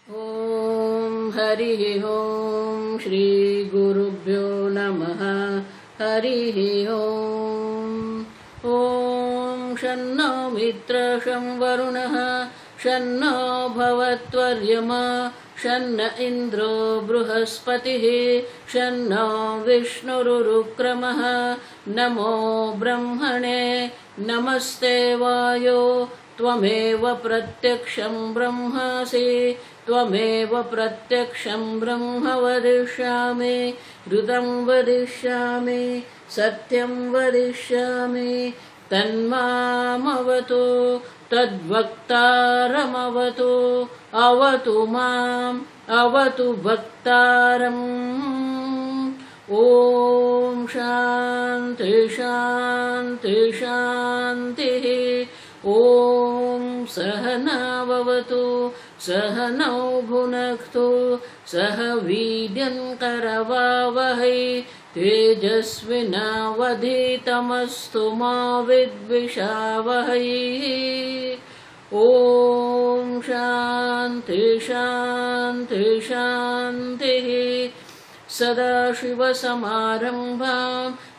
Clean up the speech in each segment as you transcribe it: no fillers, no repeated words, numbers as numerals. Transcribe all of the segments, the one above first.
ॐ हरिः ॐ श्री गुरुभ्यो नमः। हरिः ॐ। ॐ शन्नो मित्र शं वरुणः शन्नो भवत्वर्यमा शन्न इन्द्रो बृहस्पतिः शन्नो विष्णुरुक्रमः। नमो ब्रह्मणे नमस्ते वायो त्वमेव प्रत्यक्षं ब्रह्मासि त्वमेव प्रत्यक्षं ब्रह्म वदिष्यामि ऋतं वदिष्यामि सत्यं वदिष्यामि तन्मामवतु तद्वक्तारमवतु अवतु माम् अवतु वक्तारम्। ॐ शान्ति शान्ति शान्तिः। ॐ सहनाववतु सहनौ भुनक्तु सह वीर्यं करवावहै तेजस्विनावधीतमस्तु मा विद्विषावहै। ॐ शान्ति शान्ति शान्तिः। सदाशिवसमारम्भां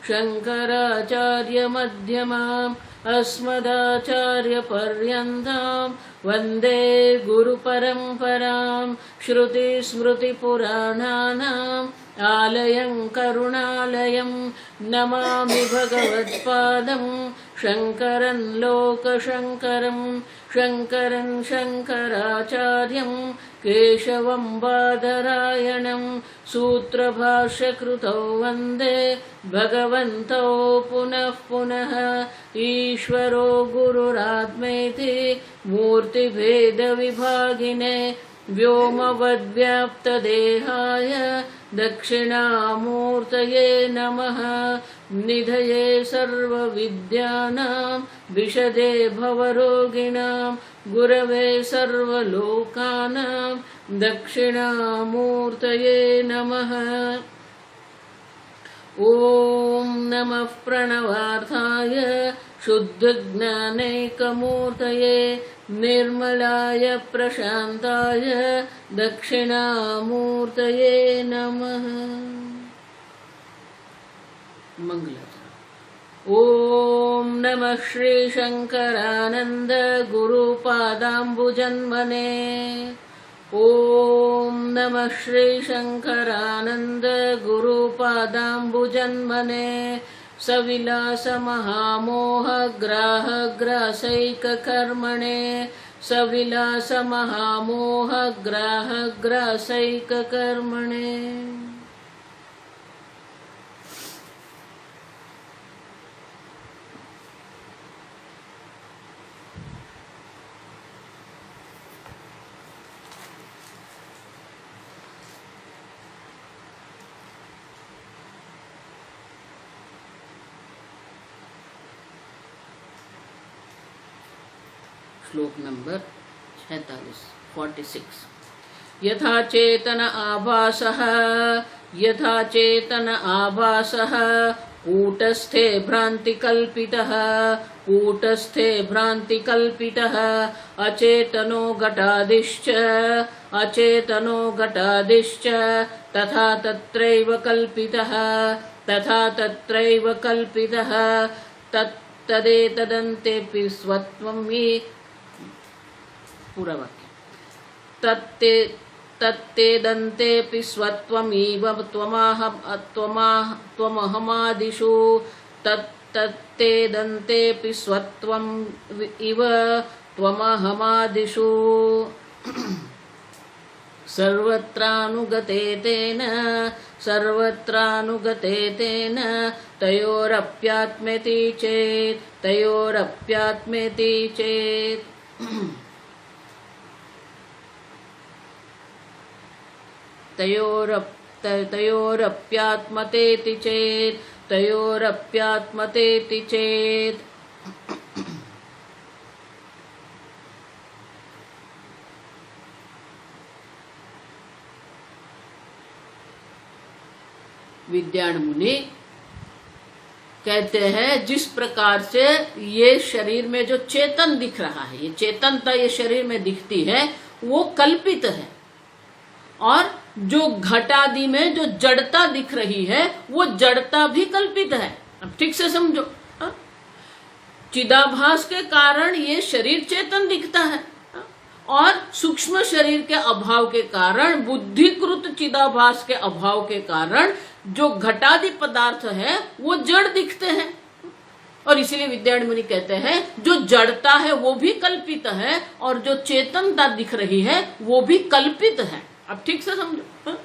शङ्कराचार्यमध्यमाम् अस्मदाचार्यपर्यन्तां वन्दे गुरुपरम्परां। श्रुतिस्मृतिपुराणानाम् आलयं करुणालयं नमामि भगवत्पादं शङ्करं लोकशङ्करं शङ्करं शङ्कराचार्यं केशवं बादरायणं सूत्रभाष्यकृतौ वन्दे भगवन्तौ पुनः पुनः। ईश्वरो गुरुरात्मेति मूर्तिभेदविभागिने व्योमवद्व्याप्तदेहाय दक्षिणामूर्तये नमः। निधये सर्वविद्यानां विशदे भवरोगिणां गुरवे सर्वलोकानां दक्षिणामूर्तये नमः। ॐ नमः प्रणवार्थाय शुद्धज्ञानैकमूर्तये निर्मलाय प्रशान्ताय दक्षिणामूर्तये नमः। मंगलाचरण। ॐ नमः श्री शंकरानंद गुरुपादाम्बुजन्मने। ॐ नमः श्री शंकरानंद गुरुपादाम्बुजन्मने। सविलास महामोह ग्राह ग्रासैककर्मणे सविलास महामोह ग्राह ग्रासैककर्मणे। श्लोक नंबर 46। यथा चेतन आभासः कूटस्थे भ्रान्तिकल्पितः अचेतनो घटादिश्च तथा तत्रैव कल्पितः तदेतदन्तेऽपि स्वत्वं हि पूरा वाक्य तत्तेदन्तेऽपि स्वत्वमिव त्वमहमादिषु तत्तेदन्तेऽपि स्वत्वम् इव त्वमहमादिषु सर्वत्रानुगते तेन तयोरप्यात्मेति चेत् तयोरप्यात्मतेति चेत् विद्याण मुनि कहते हैं जिस प्रकार से ये शरीर में जो चेतन दिख रहा है, ये चेतनता ये शरीर में दिखती है वो कल्पित है। और जो घटादि में जो जड़ता दिख रही है वो जड़ता भी कल्पित है। अब ठीक से समझो, चिदाभास के कारण ये शरीर चेतन दिखता है और सूक्ष्म शरीर के अभाव के कारण, बुद्धिकृत चिदाभास के अभाव के कारण जो घटादि पदार्थ है वो जड़ दिखते हैं। और इसीलिए विद्यारण्य मुनि कहते हैं जो जड़ता है वो भी कल्पित है और जो चेतनता दिख रही है वो भी कल्पित है। अब ठीक से समझो,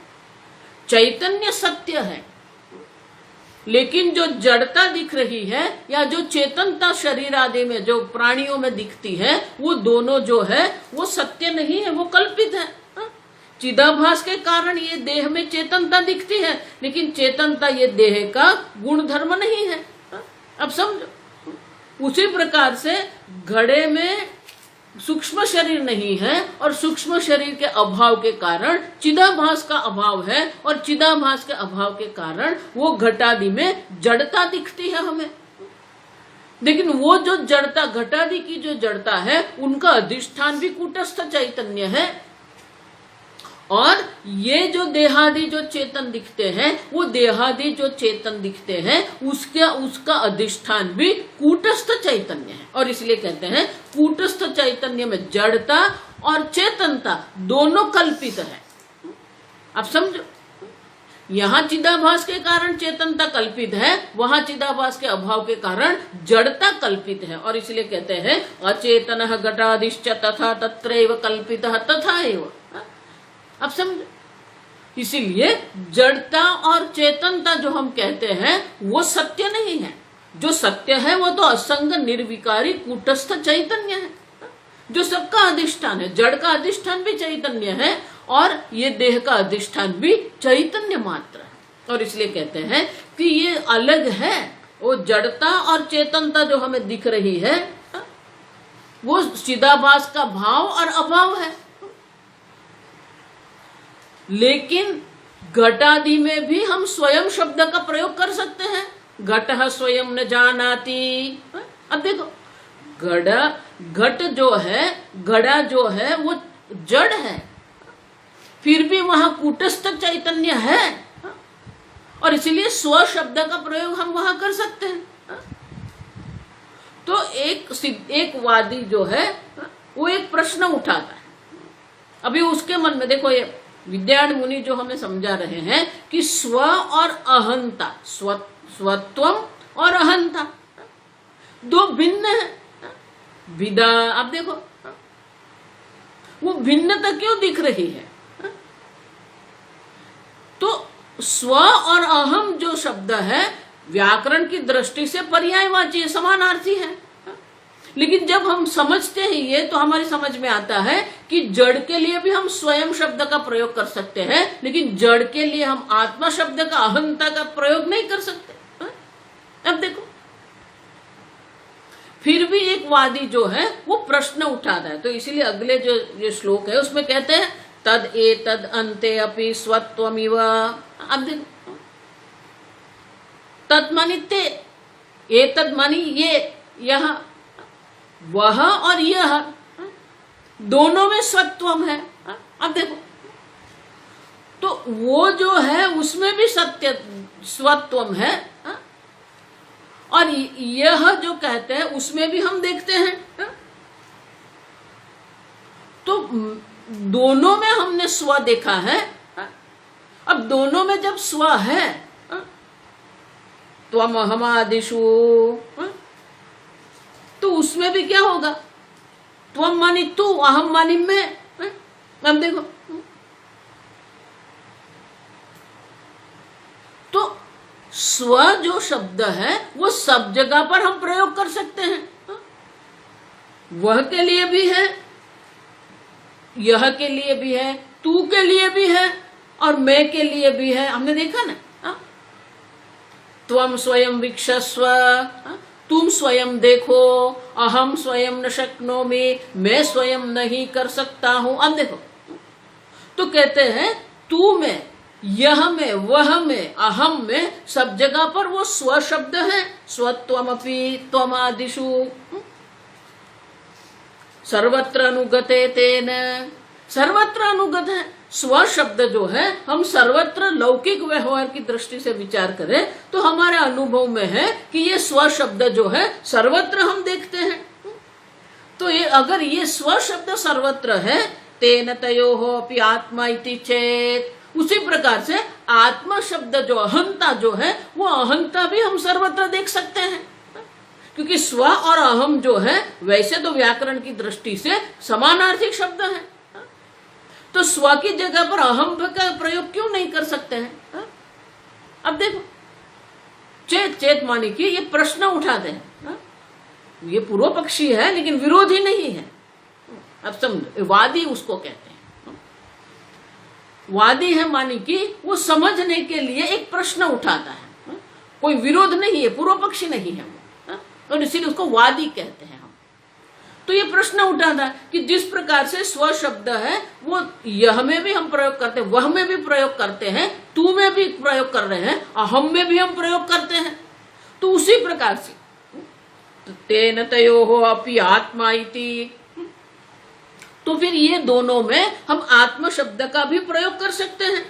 चैतन्य सत्य है लेकिन जो जड़ता दिख रही है या जो चेतनता शरीर आदि में जो प्राणियों में दिखती है वो दोनों जो है वो सत्य नहीं है, वो कल्पित है। चिदाभास के कारण ये देह में चेतनता दिखती है लेकिन चेतनता ये देह का गुण धर्म नहीं है। अब समझो, उसी प्रकार से घड़े में सूक्ष्म शरीर नहीं है और सूक्ष्म शरीर के अभाव के कारण चिदाभास का अभाव है और चिदाभास के अभाव के कारण वो घटादि में जड़ता दिखती है हमें। लेकिन वो जो जड़ता, घटादि की जो जड़ता है उनका अधिष्ठान भी कूटस्थ चैतन्य है और ये जो देहादि जो चेतन दिखते हैं वो देहादि जो चेतन दिखते हैं उसका अधिष्ठान भी कूटस्थ चैतन्य है। और इसलिए कहते हैं कूटस्थ चैतन्य में जड़ता और चेतनता दोनों कल्पित है। अब समझो, यहाँ चिदाभास के कारण चेतनता कल्पित है, वहां चिदाभास के अभाव के कारण जड़ता कल्पित है। और इसलिए कहते हैं अचेतन घटादिश्च तथा तत्रैव कल्पितः तथा एव। अब समझो, इसीलिए जड़ता और चेतनता जो हम कहते हैं वो सत्य नहीं है। जो सत्य है वो तो असंग निर्विकारी कूटस्थ चैतन्य है जो सबका अधिष्ठान है। जड़ का अधिष्ठान भी चैतन्य है और ये देह का अधिष्ठान भी चैतन्य मात्र है। और इसलिए कहते हैं कि ये अलग है, वो जड़ता और चेतनता जो हमें दिख रही है वो चिदाभास का भाव और अभाव है। लेकिन घटादि में भी हम स्वयं शब्द का प्रयोग कर सकते हैं। घटः स्वयं न जानाति। अब देखो, घट जो है, घड़ा जो है वो जड़ है, फिर भी वहां कूटस्थ चैतन्य है और इसीलिए स्व शब्द का प्रयोग हम वहां कर सकते हैं। तो एक वादी जो है वो एक प्रश्न उठाता है। अभी उसके मन में देखो, ये विद्यारण्य मुनि जो हमें समझा रहे हैं कि स्व और अहंता, स्वत्वम और अहंता दो भिन्न है। विदा, आप देखो वो भिन्नता क्यों दिख रही है? तो स्व और अहम जो शब्द है व्याकरण की दृष्टि से पर्यायवाची है, समानार्थी है। लेकिन जब हम समझते हैं ये तो हमारी समझ में आता है कि जड़ के लिए भी हम स्वयं शब्द का प्रयोग कर सकते हैं लेकिन जड़ के लिए हम आत्मा शब्द का, अहंता का प्रयोग नहीं कर सकते। अब देखो, फिर भी एक वादी जो है वो प्रश्न उठाता है। तो इसीलिए अगले जो ये श्लोक है उसमें कहते हैं तद एतद अन्ते अपि स्वत्वमिव। अब देखो, तत् मानी ते, एतद मानी ये, यह, वह और यह दोनों में स्वत्वम है। अब देखो, तो वो जो है उसमें भी सत्य स्वत्वम है और यह जो कहते हैं उसमें भी हम देखते हैं। तो दोनों में हमने स्व देखा है। अब दोनों में जब स्व है, त्वम अहमादिषु, तो उसमें भी क्या होगा? त्वम मानी तू, अहम मानी मैं। अब देखो, तो स्व जो शब्द है वो सब जगह पर हम प्रयोग कर सकते हैं। वह के लिए भी है, यह के लिए भी है, तू के लिए भी है और मैं के लिए भी है। हमने देखा ना, त्वम स्वयं वीक्षस्व, तुम स्वयं देखो, अहम स्वयं न शक्नोमि, मैं स्वयं नहीं कर सकता हूं। अब देखो, तो कहते हैं तू में, यह में, वह में, अहम में, सब जगह पर वो स्व शब्द है। स्वत्वमपि त्वमादिषु सर्वत्र अनुगते तेन। सर्वत्र अनुगत है। स्व शब्द जो है, हम सर्वत्र लौकिक व्यवहार की दृष्टि से विचार करें तो हमारे अनुभव में है कि ये स्व शब्द जो है सर्वत्र हम देखते हैं। तो ये अगर ये स्व शब्द सर्वत्र है, तेन तयोः अपि आत्मा इति चेत, उसी प्रकार से आत्मा शब्द जो अहंता जो है, वो अहंता भी हम सर्वत्र देख सकते हैं। क्योंकि स्व और अहम जो है वैसे तो व्याकरण की दृष्टि से समानार्थी शब्द है, तो स्व की जगह पर अहम का प्रयोग क्यों नहीं कर सकते हैं? अब देखो, चेत चेत माने कि ये प्रश्न उठाते हैं, ये पूर्व पक्षी है लेकिन विरोधी नहीं है। अब समझो, वादी उसको कहते हैं। वादी है माने कि वो समझने के लिए एक प्रश्न उठाता है, कोई विरोध नहीं है, पूर्व पक्षी नहीं है वो, और इसीलिए उसको वादी कहते हैं हम। तो ये प्रश्न उठाता है कि जिस प्रकार से स्व शब्द है वो यह में भी हम प्रयोग करते हैं, वह में भी प्रयोग करते हैं, तू में भी प्रयोग कर रहे हैं, अहम में भी हम प्रयोग करते हैं, तो उसी प्रकार से तेन तयोः अपि आत्मा इति, तो फिर ये दोनों में हम आत्म शब्द का भी प्रयोग कर सकते हैं।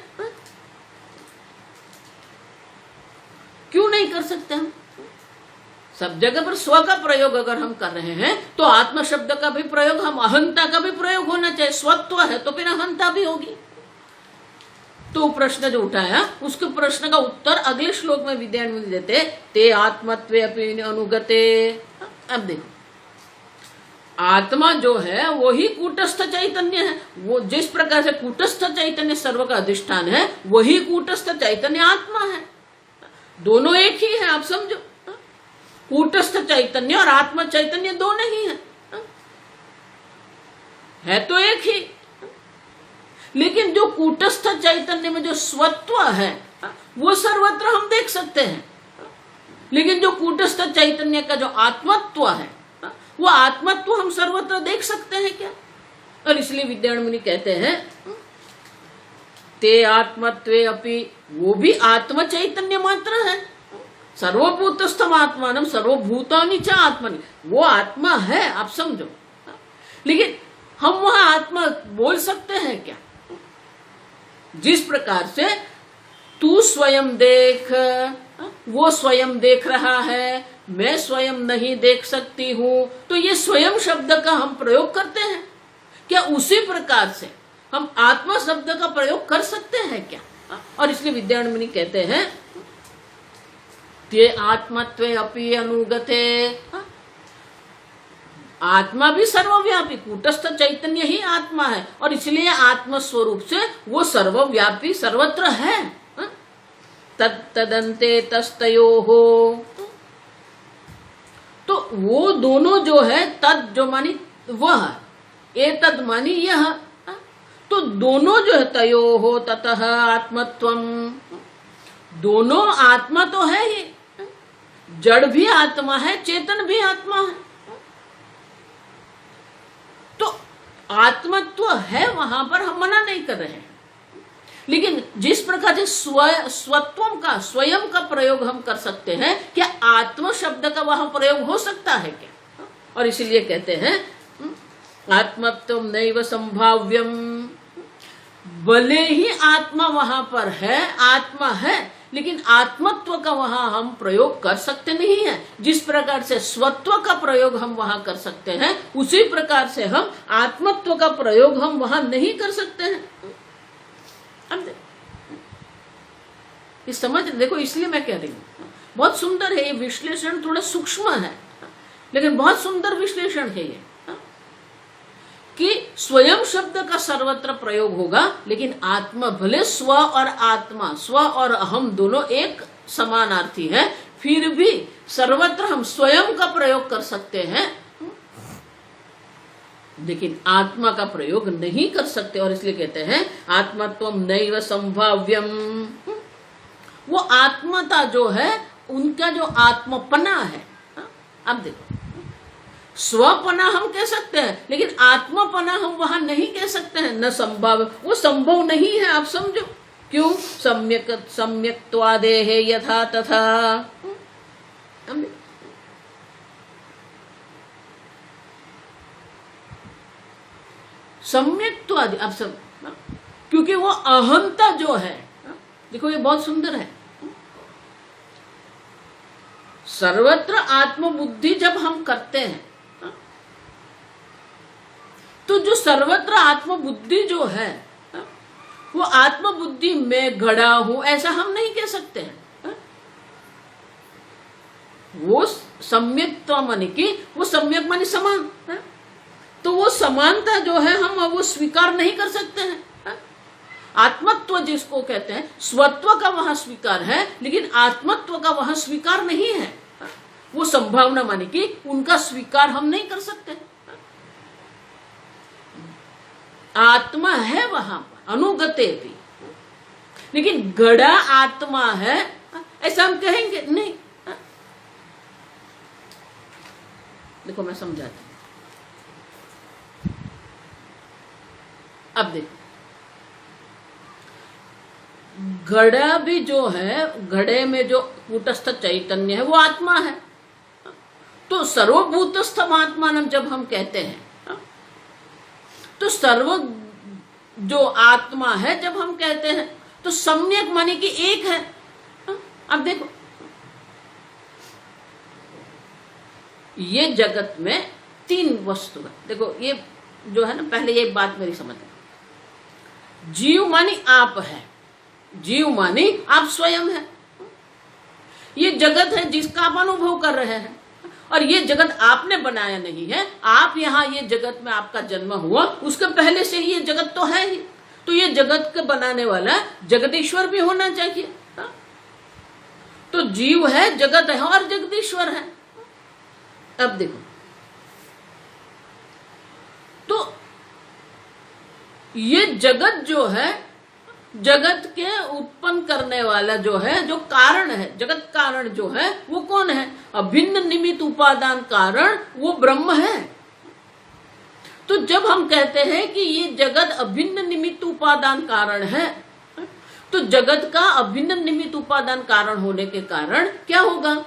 क्यों नहीं कर सकते हम? सब जगह पर स्व का प्रयोग अगर हम कर रहे हैं तो आत्म शब्द का भी प्रयोग, हम अहंता का भी प्रयोग होना चाहिए। स्वत्व है तो फिर अहंता भी होगी। तो प्रश्न जो उठाया उसके प्रश्न का उत्तर अगले श्लोक में विद्यार्थी देते, ते आत्मत्वे अपि अनुगते। अब देखो, आत्मा जो है वही कूटस्थ चैतन्य है। वो जिस प्रकार से कूटस्थ चैतन्य सर्व का अधिष्ठान है, वही कूटस्थ चैतन्य आत्मा है। दोनों एक ही है, आप समझो। कूटस्थ चैतन्य और आत्मा चैतन्य दो नहीं है तो एक ही। लेकिन जो कूटस्थ चैतन्य में जो स्वत्व है वो सर्वत्र हम देख सकते हैं, लेकिन जो कूटस्थ चैतन्य का जो आत्मत्व है वो आत्मत्व हम सर्वत्र देख सकते हैं क्या? और इसलिए विद्यारण्य कहते हैं ते आत्मत्वे अपि, वो भी आत्म चैतन्य मात्र है। सर्वभूतस्थम आत्मानम सर्वभूतानि च आत्मनि, वो आत्मा है, आप समझो। लेकिन हम वहां आत्मा बोल सकते हैं क्या? जिस प्रकार से तू स्वयं देख, वो स्वयं देख रहा है, मैं स्वयं नहीं देख सकती हूं, तो ये स्वयं शब्द का हम प्रयोग करते हैं क्या? उसी प्रकार से हम आत्मा शब्द का प्रयोग कर सकते हैं क्या? और इसलिए विद्यारण्य कहते हैं ते आत्मत्वे अपि अनुगते, आत्मा भी सर्वव्यापी, कूटस्थ चैतन्य ही आत्मा है, और इसलिए आत्म स्वरूप से वो सर्वव्यापी सर्वत्र है। तदन्ते तस्तयोः, तो वो दोनों जो है, तद जो मानी वह, एतद मानी यह, तो दोनों जो है तयोः ततः आत्मत्वम, दोनों आत्मा तो है ही, जड़ भी आत्मा है, चेतन भी आत्मा है। तो आत्मत्व है, वहां पर हम मना नहीं कर रहे हैं, लेकिन जिस प्रकार से स्वत्वम का, स्वयं का प्रयोग हम कर सकते हैं, क्या आत्म शब्द का वहां प्रयोग हो सकता है क्या? और इसीलिए कहते हैं आत्मत्वम नैव संभाव्यम, भले ही आत्मा वहां पर है, आत्मा है, लेकिन आत्मत्व का वहां हम प्रयोग कर सकते नहीं है। जिस प्रकार से स्वत्व का प्रयोग हम वहां कर सकते हैं, उसी प्रकार से हम आत्मत्व का प्रयोग हम वहां नहीं कर सकते हैं। अब ये समझ देखो, इसलिए मैं कह रही हूं बहुत सुंदर है ये विश्लेषण, थोड़ा सूक्ष्म है लेकिन बहुत सुंदर विश्लेषण है ये, कि स्वयं शब्द का सर्वत्र प्रयोग होगा, लेकिन आत्मा, भले स्व और आत्मा, स्व और अहम दोनों एक समानार्थी है, फिर भी सर्वत्र हम स्वयं का प्रयोग कर सकते हैं, लेकिन आत्मा का प्रयोग नहीं कर सकते। और इसलिए कहते हैं आत्मत्वम नैव संभाव्यम, वो आत्मता जो है, उनका जो आत्मपना है। अब देखो, स्वपना हम कह सकते हैं, लेकिन आत्मपना हम वहां नहीं कह सकते हैं, न संभव, वो संभव नहीं है, आप समझो। क्यों? सम्यक्त्वादेह यथा तथा, सम्यक्त्व आदि, अब सब, क्योंकि वो अहंता जो है, देखो ये बहुत सुंदर है, सर्वत्र आत्मबुद्धि जब हम करते हैं तो जो सर्वत्र आत्मबुद्धि जो है वो आत्मबुद्धि में घड़ा हूं ऐसा हम नहीं कह सकते हैं। वो सम्यक्त्व माने कि वो सम्यक माने समान, तो वो समानता जो है हम वो स्वीकार नहीं कर सकते हैं। आत्मत्व जिसको कहते हैं, स्वत्व का वहां स्वीकार है लेकिन आत्मत्व का वहां स्वीकार नहीं है। वो संभावना माने कि उनका स्वीकार हम नहीं कर सकते। आत्मा है वहां पर अनुगते भी, लेकिन घड़ा आत्मा है ऐसा हम कहेंगे नहीं। देखो मैं समझाती हूं। अब देखो, घड़ा भी जो है, घड़े में जो कूटस्थ चैतन्य है वो आत्मा है। तो सर्वभूतस्थम आत्मानम जब हम कहते हैं तो सर्व जो आत्मा है जब हम कहते हैं तो सम्यक माने कि एक है। अब देखो, ये जगत में तीन वस्तु है। देखो ये जो है ना, पहले ये बात मेरी समझ में, जीव मानी आप है, जीव मानी आप स्वयं है। ये जगत है जिसका आप अनुभव कर रहे हैं, और ये जगत आपने बनाया नहीं है। आप यहाँ ये जगत में आपका जन्म हुआ, उसके पहले से ही ये जगत तो है ही। तो ये जगत के बनाने वाला जगदीश्वर भी होना चाहिए। तो जीव है, जगत है और जगदीश्वर है। अब देखो, तो ये जगत जो है, जगत के उत्पन्न करने वाला जो है, जो कारण है, जगत कारण जो है वो कौन है? अभिन्न निमित्त उपादान कारण, वो ब्रह्म है। तो जब हम कहते हैं कि ये जगत अभिन्न निमित्त उपादान कारण है, तो जगत का अभिन्न निमित्त उपादान कारण होने के कारण क्या होगा?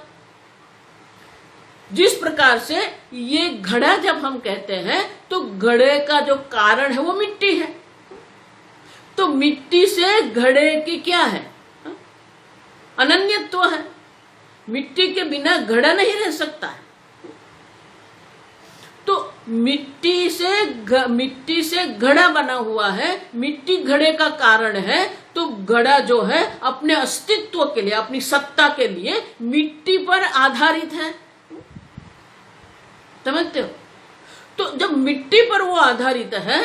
जिस प्रकार से ये घड़ा जब हम कहते हैं तो घड़े का जो कारण है वो मिट्टी है। तो मिट्टी से घड़े की क्या है? अनन्यत्व है। मिट्टी के बिना घड़ा नहीं रह सकता है। तो मिट्टी से घड़ा बना हुआ है, मिट्टी घड़े का कारण है। तो घड़ा जो है अपने अस्तित्व के लिए, अपनी सत्ता के लिए मिट्टी पर आधारित है। समझते हो? तो जब मिट्टी पर वो आधारित है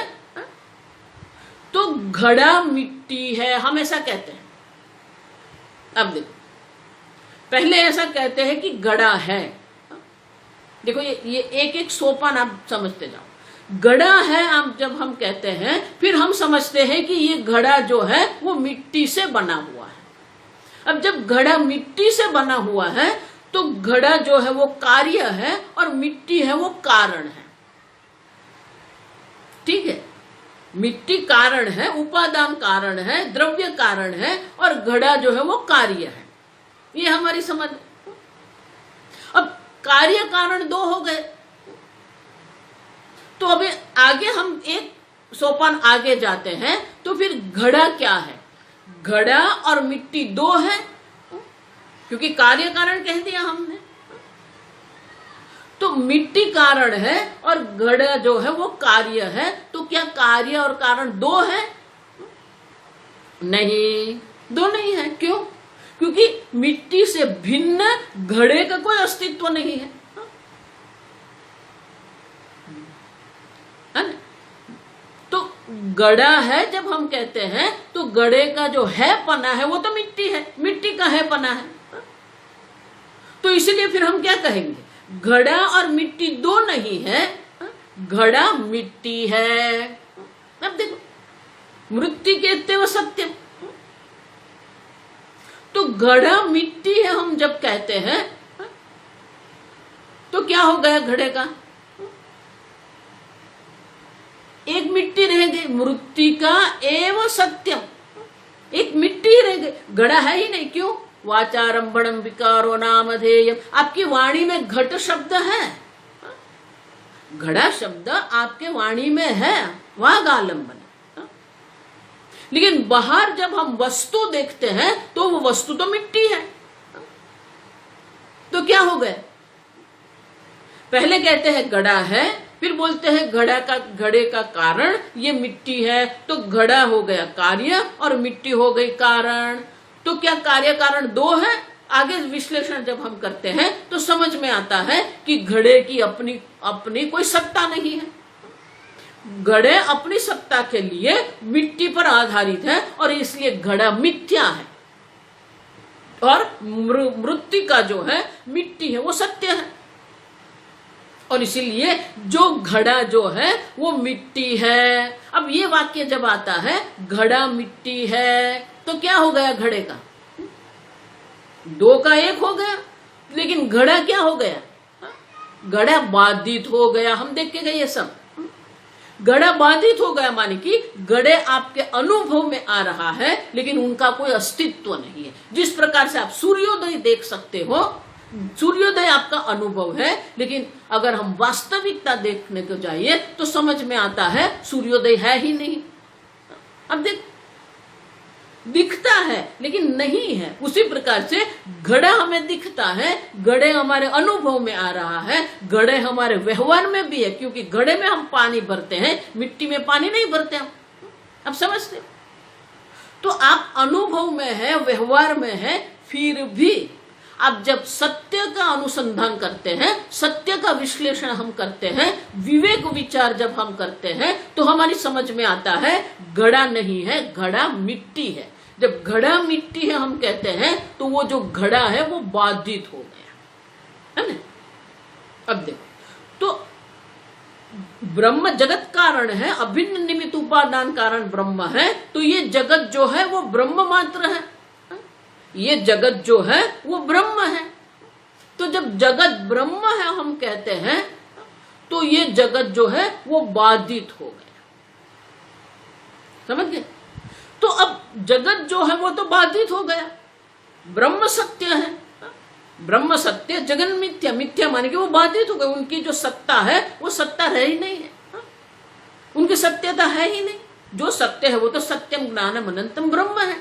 तो घड़ा मिट्टी है, हम ऐसा कहते हैं। अब देखो, पहले ऐसा कहते हैं कि घड़ा है। देखो ये एक एक सोपान आप समझते जाओ। घड़ा है आप जब हम कहते हैं, फिर हम समझते हैं कि ये घड़ा जो है वो मिट्टी से बना हुआ है। अब जब घड़ा मिट्टी से बना हुआ है तो घड़ा जो है वो कार्य है और मिट्टी है वो कारण है। ठीक है? मिट्टी कारण है, उपादान कारण है, द्रव्य कारण है, और घड़ा जो है वो कार्य है। ये हमारी समझ। अब कार्य कारण दो हो गए, तो अभी आगे हम एक सोपान आगे जाते हैं। तो फिर घड़ा क्या है? घड़ा और मिट्टी दो है, क्योंकि कार्य कारण कह दिया हमने। तो मिट्टी कारण है और घड़ा जो है वो कार्य है। तो क्या कार्य और कारण दो है? नहीं, दो नहीं है। क्यों? क्योंकि मिट्टी से भिन्न घड़े का कोई अस्तित्व नहीं है। तो घड़ा है जब हम कहते हैं तो घड़े का जो है पना है वो तो मिट्टी है, मिट्टी का है पना है। तो इसलिए फिर हम क्या कहेंगे? घड़ा और मिट्टी दो नहीं है, घड़ा मिट्टी है। अब देखो, मृत्यु कहते वो सत्यम। तो घड़ा मिट्टी है हम जब कहते हैं तो क्या हो गया घड़े का? एक मिट्टी रह गई, मृत्यु का एवं सत्यम, एक मिट्टी रह गई, घड़ा है ही नहीं। क्यों? वाचारंभणम विकारो नामधेयम। आपकी वाणी में घट शब्द है, घड़ा शब्द आपके वाणी में है, वागालंबन। लेकिन बाहर जब हम वस्तु देखते हैं तो वो वस्तु तो मिट्टी है। तो क्या हो गया? पहले कहते हैं घड़ा है, फिर बोलते हैं घड़े का कारण ये मिट्टी है, तो घड़ा हो गया कार्य और मिट्टी हो गई कारण। तो क्या कार्य कारण दो है? आगे विश्लेषण जब हम करते हैं तो समझ में आता है कि घड़े की अपनी कोई सत्ता नहीं है। घड़े अपनी सत्ता के लिए मिट्टी पर आधारित है और इसलिए घड़ा मिथ्या है, और मृत्तिका जो है मिट्टी है वो सत्य है। और इसीलिए जो घड़ा जो है वो मिट्टी है। अब ये वाक्य जब आता है घड़ा मिट्टी है तो क्या हो गया? घड़े का दो का एक हो गया, लेकिन घड़ा क्या हो गया? घड़ा बाधित हो गया। हम देख के गए ये सब, घड़ा बाधित हो गया माने कि घड़े आपके अनुभव में आ रहा है लेकिन उनका कोई अस्तित्व नहीं है। जिस प्रकार से आप सूर्योदय देख सकते हो, सूर्योदय आपका अनुभव है, लेकिन अगर हम वास्तविकता देखने को जाइए तो समझ में आता है सूर्योदय है ही नहीं। अब दिखता है लेकिन नहीं है। उसी प्रकार से घड़ा हमें दिखता है, घड़े हमारे अनुभव में आ रहा है, घड़े हमारे व्यवहार में भी है, क्योंकि घड़े में हम पानी भरते हैं, मिट्टी में पानी नहीं भरते हम। अब समझते? तो आप अनुभव में है, व्यवहार में है, फिर भी आप जब सत्य का अनुसंधान करते हैं, सत्य का विश्लेषण हम करते हैं, विवेक विचार जब हम करते हैं तो हमारी समझ में आता है घड़ा नहीं है, घड़ा मिट्टी है। जब घड़ा मिट्टी है हम कहते हैं तो वो जो घड़ा है वो बाधित हो गया है ना। अब देखो, तो ब्रह्म जगत कारण है, अभिन्न निमित्त उपादान कारण ब्रह्म है, तो ये जगत जो है वो ब्रह्म मात्र है। ये जगत जो है वो ब्रह्म है। तो जब जगत ब्रह्म है हम कहते हैं तो ये जगत जो है वो बाधित हो गया। समझ गए? तो अब जगत जो है वो तो बाधित हो गया। ब्रह्म सत्य है, ब्रह्म सत्य, जगन मिथ्या, मिथ्या माने कि वो बाधित हो गए। उनकी जो सत्ता है वो सत्ता रह ही नहीं है, उनकी सत्यता है ही नहीं। जो सत्य है वो तो सत्यम ज्ञानम अनंतम ब्रह्म है।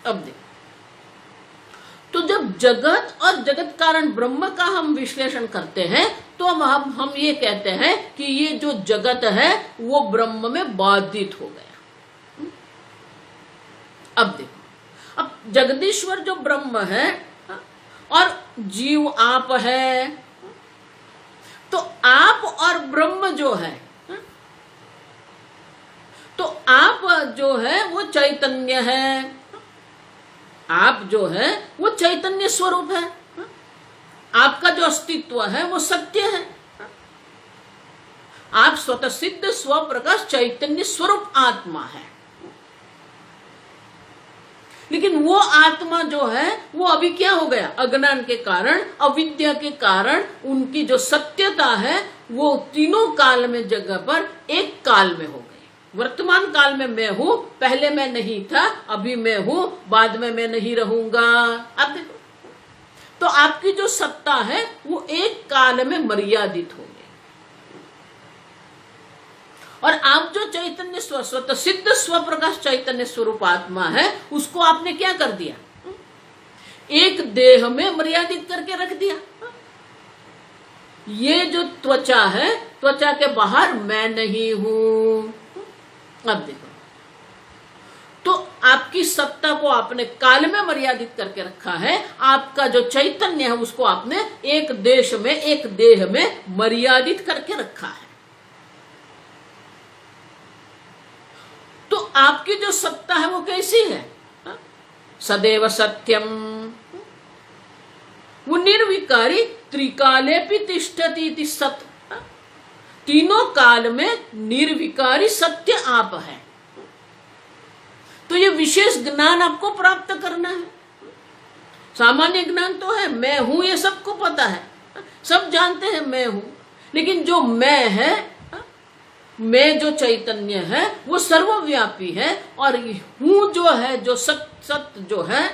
अब देखो, तो जब जगत और जगत कारण ब्रह्म का हम विश्लेषण करते हैं तो अब हम ये कहते हैं कि ये जो जगत है वो ब्रह्म में बाधित हो गया। अब देखो, अब जगदीश्वर जो ब्रह्म है और जीव आप है, तो आप और ब्रह्म जो है, तो आप जो है वो चैतन्य है, आप जो है वो चैतन्य स्वरूप है, आपका जो अस्तित्व है वो सत्य है। आप स्वतः सिद्ध स्वप्रकाश चैतन्य स्वरूप आत्मा है। लेकिन वो आत्मा जो है वो अभी क्या हो गया? अज्ञान के कारण, अविद्या के कारण उनकी जो सत्यता है वो तीनों काल में जगह पर एक काल में हो गई। वर्तमान काल में मैं हूं, पहले मैं नहीं था, अभी मैं हूं, बाद में मैं नहीं रहूंगा। अब देखो, तो आपकी जो सत्ता है वो एक काल में मर्यादित हो गई। और आप जो चैतन्य स्वतः सिद्ध स्वप्रकाश चैतन्य स्वरूप आत्मा है उसको आपने क्या कर दिया? एक देह में मर्यादित करके रख दिया। ये जो त्वचा है, त्वचा के बाहर मैं नहीं हूं। अब देखो, तो आपकी सत्ता को आपने काल में मर्यादित करके रखा है। आपका जो चैतन्य है उसको आपने एक देश में, एक देह में मर्यादित करके रखा है। तो आपकी जो सत्ता है वो कैसी है? सदैव सत्यम, वो निर्विकारी, त्रिकाले भी तिष्ठति सत, तीनों काल में निर्विकारी सत्य आप है। तो ये विशेष ज्ञान आपको प्राप्त करना है। सामान्य ज्ञान तो है, मैं हूं, ये सबको पता है, सब जानते हैं मैं हूं। लेकिन जो मैं है, मैं जो चैतन्य है वो सर्वव्यापी है, और हूं जो है, जो सत्य जो है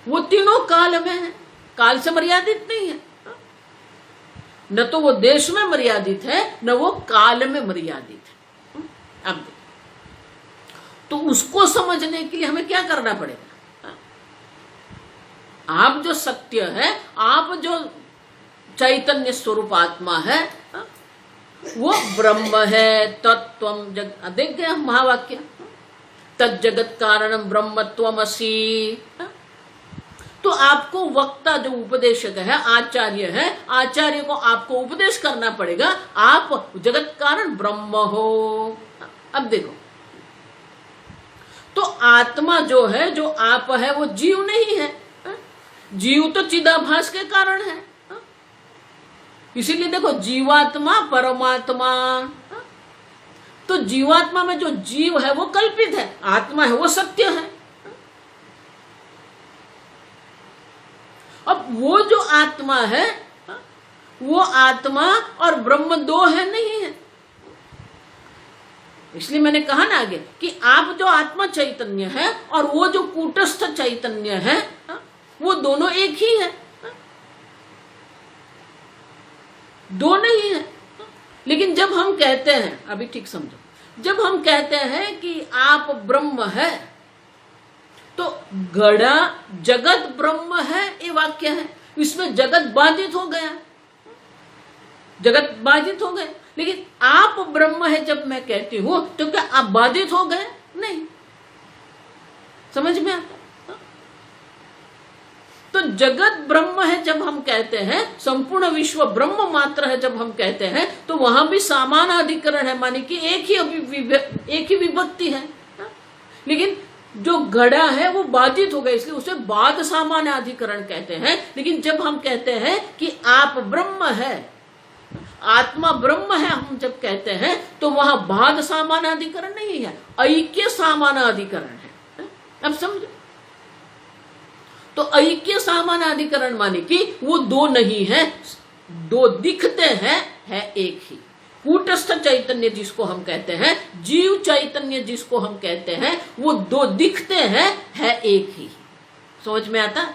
वो तीनों काल में है, काल से मर्यादित नहीं है। न तो वो देश में मर्यादित है, न वो काल में मर्यादित है। अब तो उसको समझने के लिए हमें क्या करना पड़ेगा? आप जो सत्य है, आप जो चैतन्य स्वरूप आत्मा है, वो ब्रह्म है। तत्त्वम जग, देख गए हम महावाक्य, तज्जगत कारणम ब्रह्मत्वमसि। तो आपको वक्ता जो उपदेशक है, आचार्य है, आचार्य को आपको उपदेश करना पड़ेगा, आप जगत कारण ब्रह्म हो। अब देखो, तो आत्मा जो है, जो आप है, वो जीव नहीं है। जीव तो चिदाभास के कारण है। इसीलिए देखो, जीवात्मा परमात्मा, तो जीवात्मा में जो जीव है वो कल्पित है, आत्मा है वो सत्य है। अब वो जो आत्मा है, वो आत्मा और ब्रह्म दो है, नहीं है। इसलिए मैंने कहा ना आगे कि आप जो आत्मा चैतन्य है और वो जो कूटस्थ चैतन्य है, वो दोनों एक ही है, दो नहीं है। लेकिन जब हम कहते हैं, अभी ठीक समझो, जब हम कहते हैं कि आप ब्रह्म है, तो घड़ा जगत ब्रह्म है, ये वाक्य है, इसमें जगत बाधित हो गया, जगत बाधित हो गए। लेकिन आप ब्रह्म है जब मैं कहती हूं, तो क्या आप बाधित हो गए? नहीं। समझ में आता? तो जगत ब्रह्म है जब हम कहते हैं, संपूर्ण विश्व ब्रह्म मात्र है जब हम कहते हैं, तो वहां भी समान अधिकरण है, माने कि एक ही विभक्ति है। लेकिन जो घड़ा है वो बाधित हो गया, इसलिए उसे बाद सामान्य अधिकरण कहते हैं। लेकिन जब हम कहते हैं कि आप ब्रह्म है, आत्मा ब्रह्म है, हम जब कहते हैं, तो वहां बाद सामान्य अधिकरण नहीं है, ऐक्य सामान्य अधिकरण है। अब समझो, तो ऐक्य सामान्य अधिकरण माने कि वो दो नहीं है, दो दिखते हैं, है एक ही। कूटस्थ चैतन्य जिसको हम कहते हैं, जीव चैतन्य जिसको हम कहते हैं, वो दो दिखते हैं, है एक ही। समझ में आता?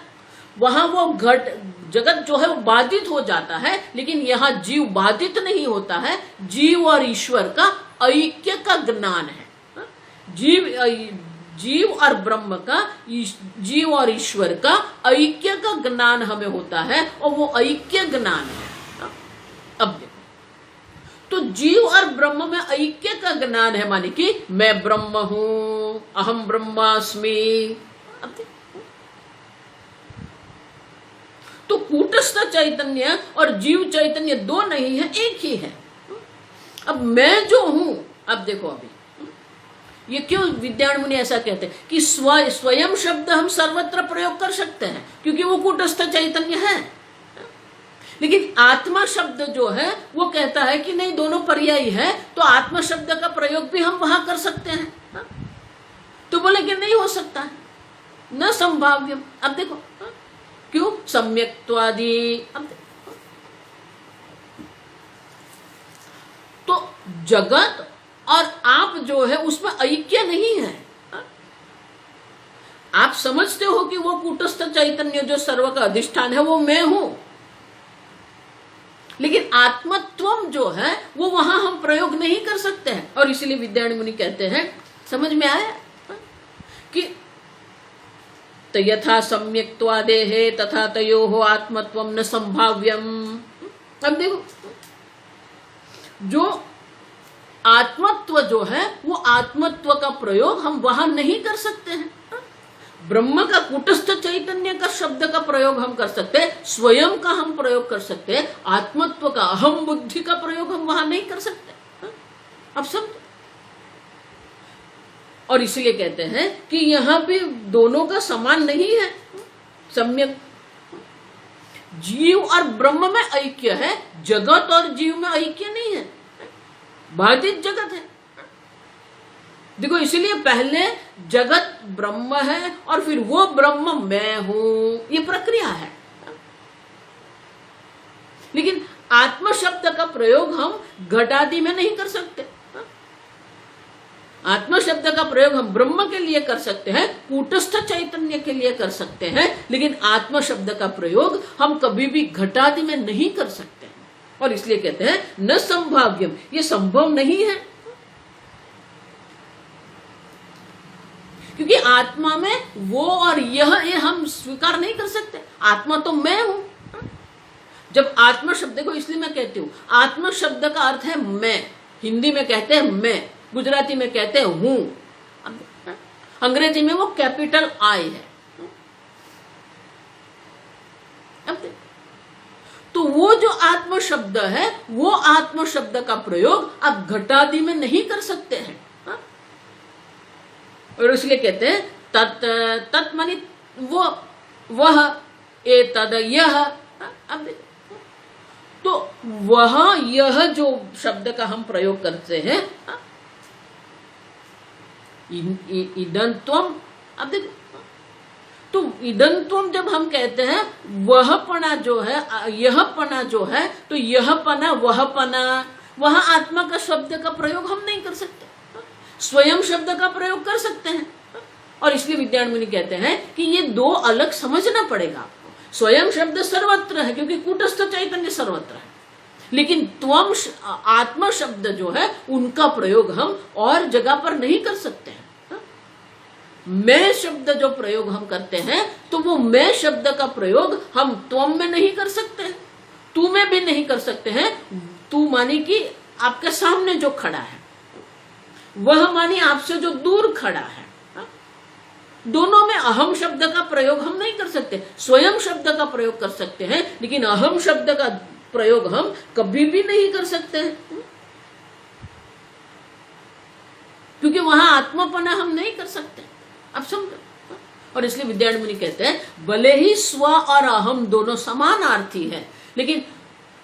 वहां वो घट जगत जो है वो बाधित हो जाता है, लेकिन यहाँ जीव बाधित नहीं होता है। जीव और ईश्वर का ऐक्य का ज्ञान है। जीव और ब्रह्म का, जीव और ईश्वर का ऐक्य का ज्ञान हमें होता है, और वो ऐक्य ज्ञान है। अब देखो, तो जीव और ब्रह्म में ऐक्य का ज्ञान है, माने कि मैं ब्रह्म हूं, अहम ब्रह्मास्मि। अब देखो, तो कूटस्थ चैतन्य और जीव चैतन्य दो नहीं है, एक ही है। अब मैं जो हूं, अब देखो, अभी ये क्यों विद्यार्थी मुनि ऐसा कहते हैं कि स्वयं शब्द हम सर्वत्र प्रयोग कर सकते हैं, क्योंकि वो कूटस्थ चैतन्य है। लेकिन आत्मा शब्द जो है वो कहता है कि नहीं, दोनों पर्यायी है, तो आत्मा शब्द का प्रयोग भी हम वहां कर सकते हैं। तो बोले कि नहीं हो सकता है, न संभाव्यम। अब देखो, क्यों? सम्यक्त्वादि। अब देखो, तो जगत और आप जो है उसमें ऐक्य नहीं है। आप समझते हो कि वो कूटस्थ चैतन्य जो सर्व का अधिष्ठान है वो मैं हूं, लेकिन आत्मत्वम जो है वो वहां हम प्रयोग नहीं कर सकते हैं। और इसलिए विद्यार्थी मुनि कहते हैं, समझ में आया कि यथा सम्यक्त्वादेः तथा तयोः आत्मत्वम न संभाव्यम। अब देखो, जो आत्मत्व जो है वो आत्मत्व का प्रयोग हम वहां नहीं कर सकते हैं। ब्रह्म का कूटस्थ चैतन्य का शब्द का प्रयोग हम कर सकते हैं, स्वयं का हम प्रयोग कर सकते हैं, आत्मत्व का, अहम बुद्धि का प्रयोग हम वहां नहीं कर सकते। अब सब, और इसलिए कहते हैं कि यहां भी दोनों का समान नहीं है। सम्यक जीव और ब्रह्म में ऐक्य है, जगत और जीव में ऐक्य नहीं है, बाधित जगत है। देखो, इसलिए पहले जगत ब्रह्म है और फिर वो ब्रह्म मैं हूं, ये प्रक्रिया है। लेकिन आत्म शब्द का प्रयोग हम घटादि में नहीं कर सकते। आत्मा शब्द का प्रयोग हम ब्रह्म के लिए कर सकते हैं, कूटस्थ चैतन्य के लिए कर सकते हैं, लेकिन आत्मा शब्द का प्रयोग हम कभी भी घटादि में नहीं कर सकते हैं। और इसलिए कहते हैं न संभाव्यम, ये संभव नहीं है, क्योंकि आत्मा में वो और यह ये हम स्वीकार नहीं कर सकते। आत्मा तो मैं हूं। जब आत्मा शब्द को, इसलिए मैं कहती हूं आत्मा शब्द का अर्थ है मैं। हिंदी में कहते हैं मैं, गुजराती में कहते हैं हूं, अंग्रेजी में वो कैपिटल आई है। तो वो जो आत्म शब्द है, वो आत्म शब्द का प्रयोग आप घटादि में नहीं कर सकते हैं। और इसलिए कहते हैं तत्, तत् मानी वो, वह, ए तद यह। अब तो वह यह जो शब्द का हम प्रयोग करते हैं, इदंत्वम। अब देखो, तो इदंत्वम जब हम कहते हैं, वह पना जो है, यह पना जो है, तो यह पना वह पना, वहां आत्मा का शब्द का प्रयोग हम नहीं कर सकते, स्वयं शब्द का प्रयोग कर सकते हैं। और इसलिए विद्यारण्य मुनि कहते हैं कि ये दो अलग समझना पड़ेगा आपको। स्वयं शब्द सर्वत्र है, क्योंकि कूटस्थ चैतन्य सर्वत्र है, लेकिन त्वम आत्मा शब्द जो है, उनका प्रयोग हम और जगह पर नहीं कर सकते हैं। मैं शब्द जो प्रयोग हम करते हैं, तो वो मैं शब्द का प्रयोग हम त्वम में नहीं कर सकते हैं, तू में भी नहीं कर सकते हैं। तू मानी कि आपके सामने जो खड़ा है, वह मानी आपसे जो दूर खड़ा है। दोनों में अहम शब्द का प्रयोग हम नहीं कर सकते। स्वयं शब्द का प्रयोग कर सकते हैं, लेकिन अहम शब्द का प्रयोग हम कभी भी नहीं कर सकते हैं, क्योंकि वहां आत्मापना हम नहीं कर सकते। अब समझो। और इसलिए विद्यारण्य मुनि कहते हैं भले ही स्व और अहम दोनों समानार्थी है, लेकिन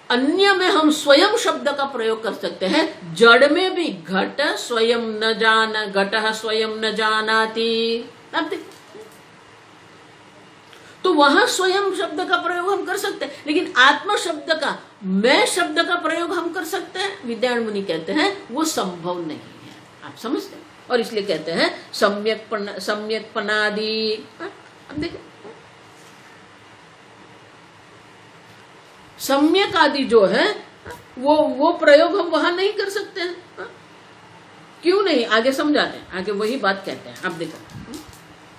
अन्य में हम स्वयं शब्द का प्रयोग कर सकते हैं। जड़ में भी घट स्वयं न जान, घटः स्वयं न जानाति। तो वहां स्वयं शब्द का प्रयोग हम कर सकते हैं, लेकिन आत्मा शब्द का, मैं शब्द का प्रयोग हम कर सकते हैं, विद्यारण्य मुनि कहते हैं वो संभव नहीं है। आप समझते हैं? और इसलिए कहते हैं सम्यक पनादि। अब देखिए, सम्यक आदि जो है, वो प्रयोग हम वहां नहीं कर सकते हैं। क्यों नहीं? आगे समझाते हैं, आगे वही बात कहते हैं। अब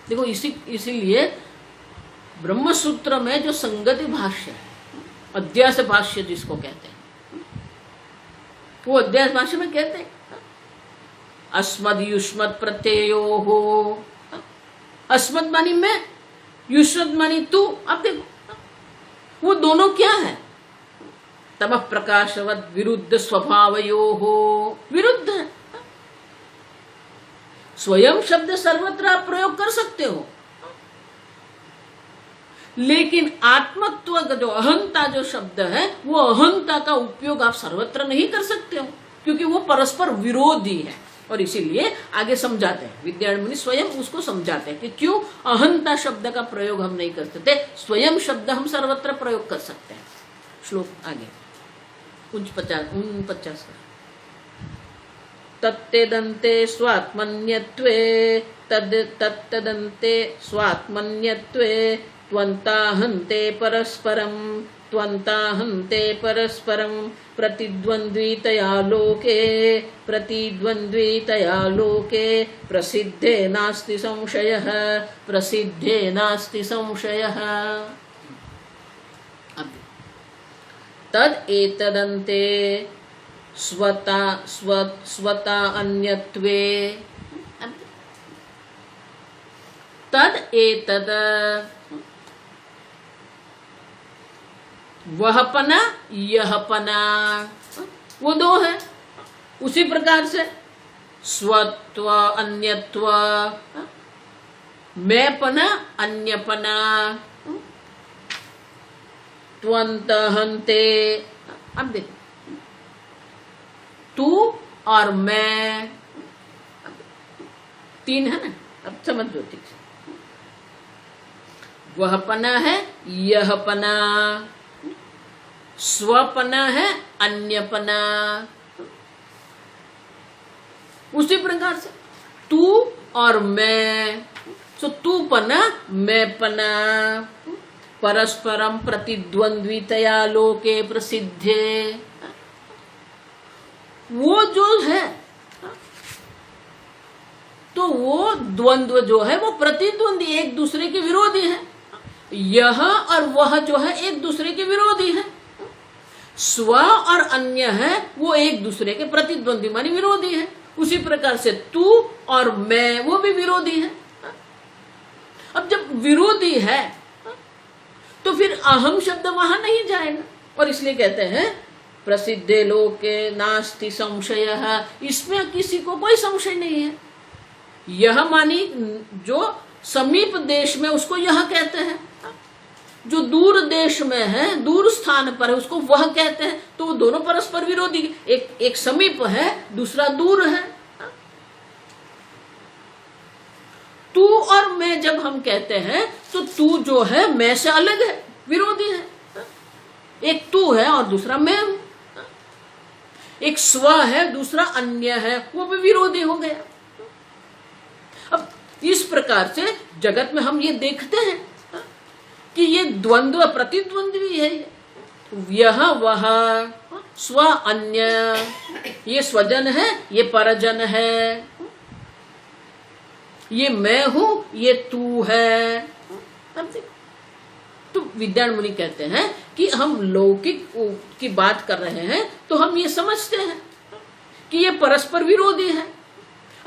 देखो इसीलिए ब्रह्म सूत्र में जो संगति भाष्य है, अध्यास भाष्य जिसको कहते हैं, वो अध्यास भाष्य में कहते हैं अस्मद युष्मद प्रत्ययो हो। अस्मद मानी मैं, युष्मद मानी तू। अब देखो वो दोनों क्या है? तमः प्रकाशवद विरुद्ध स्वभावयो हो, विरुद्ध है। स्वयं शब्द सर्वत्र आप प्रयोग कर सकते हो, लेकिन आत्मत्व का जो अहंता जो शब्द है, वो अहंता का उपयोग आप सर्वत्र नहीं कर सकते हो, क्योंकि वो परस्पर विरोधी है। और इसीलिए आगे समझाते हैं विद्यारण्य मुनि, स्वयं उसको समझाते हैं कि क्यों अहंता शब्द का प्रयोग हम नहीं कर सकते, स्वयं शब्द हम सर्वत्र प्रयोग कर सकते हैं। श्लोक आगे 49। तत्तेदन्ते स्वात्मन्यत्वे तत्तदन्ते स्वात्मन्यत्वे त्वन्ताहन्ते परस्परं त्वन्ताहन्ते परस्परं प्रतिद्वन्द्वितया लोके प्रसिद्धे नास्ति संशयः, प्रसिद्धे नास्ति संशयः। तद एतदन्ते स्वता अन्यत्वे, तद एतद वह पना यह पना, वो दो है। उसी प्रकार से स्वत्व अन्यत्व, मैं पना अन्य पना, त्वन्तहन्ते। अब देखो, तू और मैं, तीन है ना। अब समझ लो ठीक से। वह पना है, यह पना, स्वपना है, अन्यपना। उसी प्रकार से तू और मैं, सो तू पना मैं पना, परस्परम प्रतिद्वंद्वितया लोके प्रसिद्धे। वो जो है, तो वो द्वंद्व जो है वो प्रतिद्वंदी, एक दूसरे के विरोधी है। यह और वह जो है एक दूसरे के विरोधी है। स्व और अन्य है वो एक दूसरे के प्रतिद्वंदी मानी विरोधी है। उसी प्रकार से तू और मैं वो भी विरोधी है। अब जब विरोधी है तो फिर अहम शब्द वहां नहीं जाएगा, और इसलिए कहते हैं प्रसिद्धे लोके नास्ति संशय, इसमें किसी को कोई संशय नहीं है। यह मानी जो समीप देश में उसको यह कहते हैं, जो दूर देश में है, दूर स्थान पर है, उसको वह कहते हैं। तो वो दोनों परस्पर विरोधी, एक समीप है, दूसरा दूर है। तू और मैं जब हम कहते हैं तो तू जो है मैं से अलग है, विरोधी है। एक तू है और दूसरा मैं हूं। एक स्व है, दूसरा अन्य है, वो भी विरोधी हो गया। अब इस प्रकार से जगत में हम ये देखते हैं कि ये द्वंद्व प्रतिद्वंद्वी है। यह वह, स्व अन्य, ये स्वजन है, ये परजन है, ये मैं हूं, ये तू है। तो विद्यान मुनि कहते हैं कि हम लौकिक की बात कर रहे हैं तो हम ये समझते हैं कि ये परस्पर विरोधी है।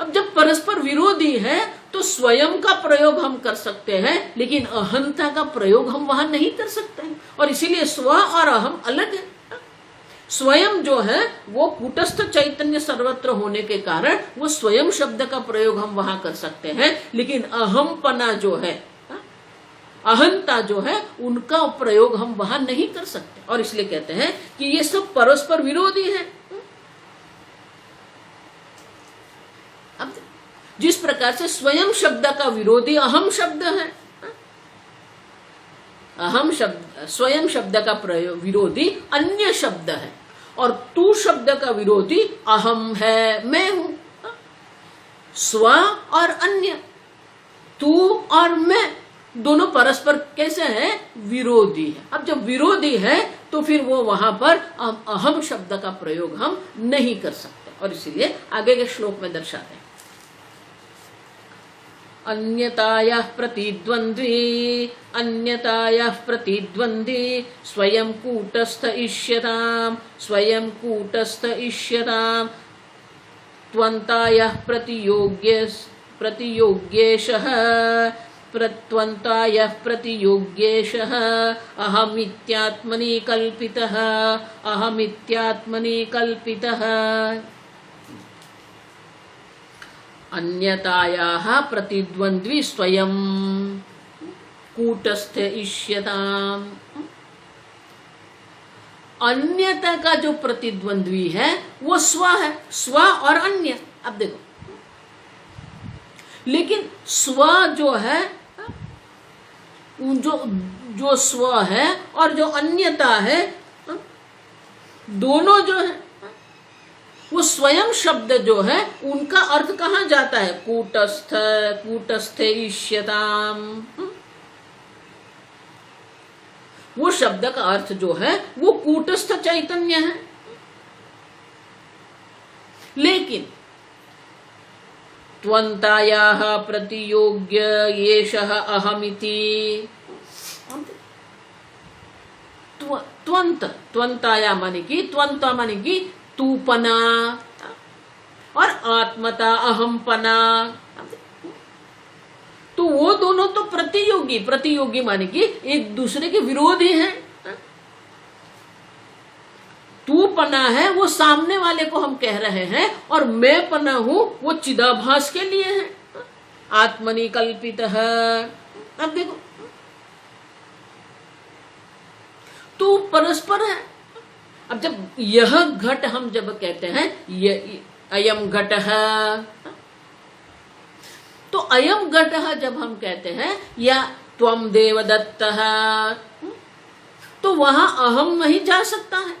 अब जब परस्पर विरोधी है तो स्वयं का प्रयोग हम कर सकते हैं, लेकिन अहंता का प्रयोग हम वहां नहीं कर सकते हैं। और इसीलिए स्व और अहम अलग है। स्वयं जो है वो कूटस्थ चैतन्य सर्वत्र होने के कारण वो स्वयं शब्द का प्रयोग हम वहां कर सकते हैं, लेकिन अहमपना जो है, अहंता जो है, उनका प्रयोग हम वहां नहीं कर सकते। और इसलिए कहते हैं कि ये सब परस्पर विरोधी है। अब जिस प्रकार से स्वयं शब्द का विरोधी अहम शब्द है, अहम शब्द, स्वयं शब्द का प्रयोग विरोधी अन्य शब्द है, और तू शब्द का विरोधी अहम है, मैं हूं। स्व और अन्य, तू और मैं, दोनों परस्पर कैसे हैं? विरोधी है। अब जब विरोधी है तो फिर वो वहां पर अहम शब्द का प्रयोग हम नहीं कर सकते, और इसीलिए आगे के श्लोक में दर्शाते हैं अन्यतायाः प्रतिद्वन्द्वी, अन्यतायाः प्रतिद्वन्द्वी स्वयं कूटस्थ इष्यताम्, स्वयं कूटस्थ इष्यताम् त्वन्तायाः प्रतियोग्येशः, त्वन्तायाः प्रतियोग्येशः अहमित्यात्मनि कल्पितः, अहमित्यात्मनि कल्पितः। अन्यतायाः प्रतिद्वन्द्वी स्वयं कूटस्थ इष्यताम्। अन्यता का जो प्रतिद्वंद्वी है वो स्व है, स्व और अन्य। अब देखो, लेकिन स्व जो है, जो स्व है और जो अन्यता है, दोनों जो है वो स्वयं शब्द जो है उनका अर्थ कहाँ जाता है? कूटस्थ, कूटस्थे इष्यताम। वो शब्द का अर्थ जो है वो कूटस्थ चैतन्य है। लेकिन त्वन्तायाः प्रतियोग्य येषः अहमिति, त्वन्ताया माने की, त्वन्ता माने की तूपना, और आत्मता अहमपना। तो वो दोनों तो प्रतियोगी, प्रतियोगी माने कि एक दूसरे के विरोधी हैं। तू पना है वो सामने वाले को हम कह रहे हैं, और मैं पना हूं वो चिदाभास के लिए है। आत्मनि कल्पितः। अब देखो, तू परस्पर है। अब जब यह घट हम जब कहते हैं ये अयम घटः, तो अयम घटः जब हम कहते हैं या त्वम देवदत्तः, तो वहां अहम नहीं जा सकता है।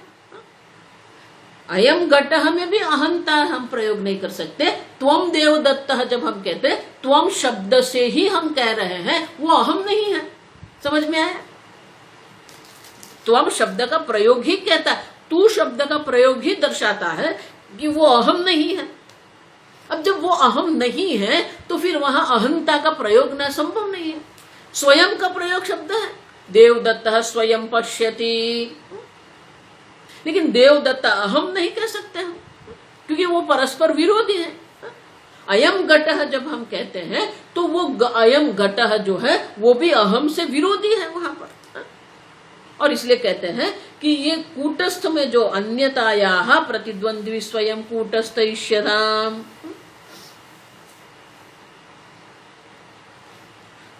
अयम घटः में भी अहंता हम प्रयोग नहीं कर सकते। त्वम देवदत्तः जब हम कहते हैं, त्वम शब्द से ही हम कह रहे हैं, वो अहम नहीं है। समझ में आया? त्वम शब्द का प्रयोग ही कहता है, तू शब्द का प्रयोग ही दर्शाता है कि वो अहम नहीं है। अब जब वो अहम नहीं है तो फिर वहां अहंता का प्रयोग न संभव नहीं है। स्वयं का प्रयोग शब्द है, देवदत्तः स्वयं पश्यति, लेकिन देवदत्त अहम नहीं कह सकते हम, क्योंकि वो परस्पर विरोधी है। अयम घटः जब हम कहते हैं तो वो अयम घटः जो है वो भी अहम से विरोधी है वहां पर, और इसलिए कहते हैं कि ये कूटस्थ में जो अन्यतायाः प्रतिद्वंद्वी स्वयं कूटस्थ इष्यताम्,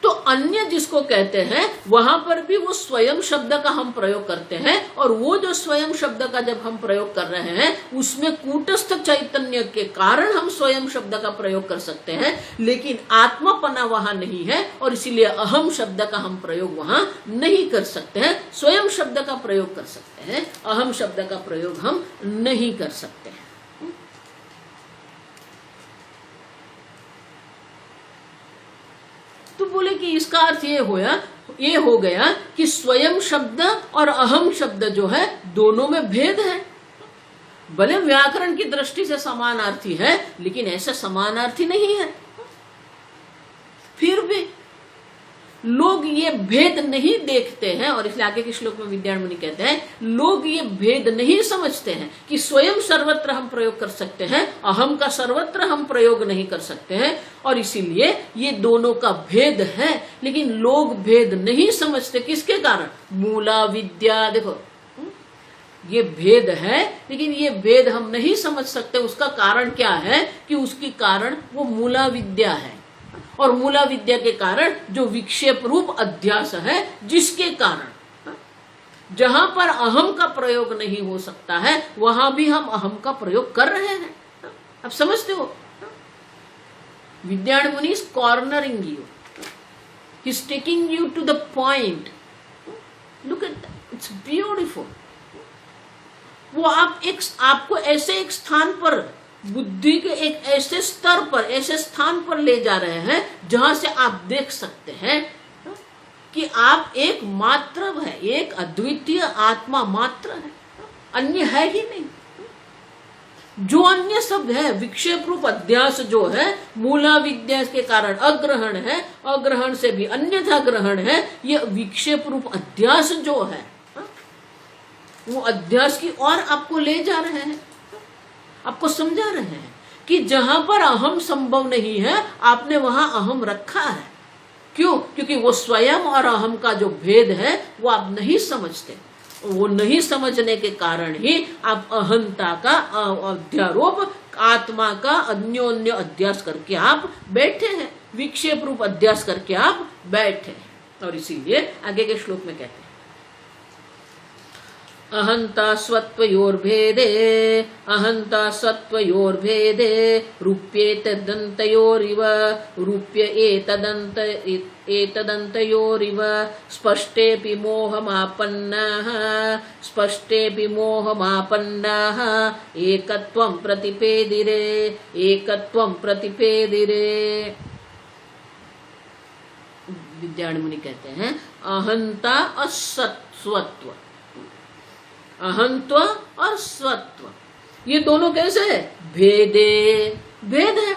तो अन्य जिसको कहते हैं वहां पर भी वो स्वयं शब्द का हम प्रयोग करते हैं, और वो जो स्वयं शब्द का जब हम प्रयोग कर रहे हैं उसमें कूटस्थ चैतन्य के कारण हम स्वयं शब्द का प्रयोग कर सकते हैं, लेकिन आत्मापना वहां नहीं है, और इसीलिए अहम शब्द का हम प्रयोग वहां नहीं कर सकते हैं। स्वयं शब्द का प्रयोग कर सकते हैं, अहम शब्द का प्रयोग हम नहीं कर सकते हैं। तो बोले कि इसका अर्थ ये हो गया कि स्वयं शब्द और अहम शब्द जो है दोनों में भेद है। भले व्याकरण की दृष्टि से समानार्थी है, लेकिन ऐसा समानार्थी नहीं है। फिर भी लोग ये भेद नहीं देखते हैं, और इसलिए आगे के श्लोक में विद्यारण्य मुनि कहते हैं लोग ये भेद नहीं समझते हैं कि स्वयं सर्वत्र हम प्रयोग कर सकते हैं, अहम का सर्वत्र हम प्रयोग नहीं कर सकते हैं, और इसीलिए ये दोनों का भेद है। लेकिन लोग भेद नहीं समझते, किसके कारण? मूला विद्या। देखो ये भेद है, लेकिन ये भेद हम नहीं समझ सकते। उसका कारण क्या है कि उसकी कारण वो मूला विद्या है, और मूला विद्या के कारण जो विक्षेप रूप अध्यास है, जिसके कारण जहां पर अहम का प्रयोग नहीं हो सकता है वहां भी हम अहम का प्रयोग कर रहे हैं। अब समझते हो? Vidyaranya Muni is cornering you, he is taking you to the point. Look at that, it's beautiful. वो आपको ऐसे एक स्थान पर, बुद्धि के एक ऐसे स्तर पर, ऐसे स्थान पर ले जा रहे हैं जहां से आप देख सकते हैं कि आप एक मात्र है, एक अद्वितीय आत्मा मात्र है, अन्य है ही नहीं। जो अन्य शब्द है विक्षेप रूप अध्यास जो है, मूला विद्या के कारण अग्रहण है, अग्रहण से भी अन्यथा ग्रहण है। ये विक्षेप रूप अध्यास जो है वो अध्यास की ओर आपको ले जा रहे हैं, आपको समझा रहे हैं कि जहां पर अहम संभव नहीं है आपने वहां अहम रखा है। क्यों? क्योंकि वो स्वयं और अहम का जो भेद है वो आप नहीं समझते। वो नहीं समझने के कारण ही आप अहंता का अध्यारोप, आत्मा का अन्योन्य अध्यास करके आप बैठे हैं, विक्षेप रूप अध्यास करके आप बैठे हैं। और इसीलिए आगे के श्लोक में कहते हैं अहंता स्वत्वयोर्भेदे, अहंता सत्वयोर्भेदे रूप्येतदन्तयोरिव, रूप्य एतदन्तयोरिव स्पष्टेऽपि मोहमापन्नाः, स्पष्टेऽपि मोहमापन्नाः एकत्वं प्रतिपेदिरे, एकत्वं प्रतिपेदिरे। विद्यारण्य मुनि कहते हैं अहंता और स्वत्व, अहंत्व और स्वत्व ये दोनों कैसे है? भेदे, भेद है।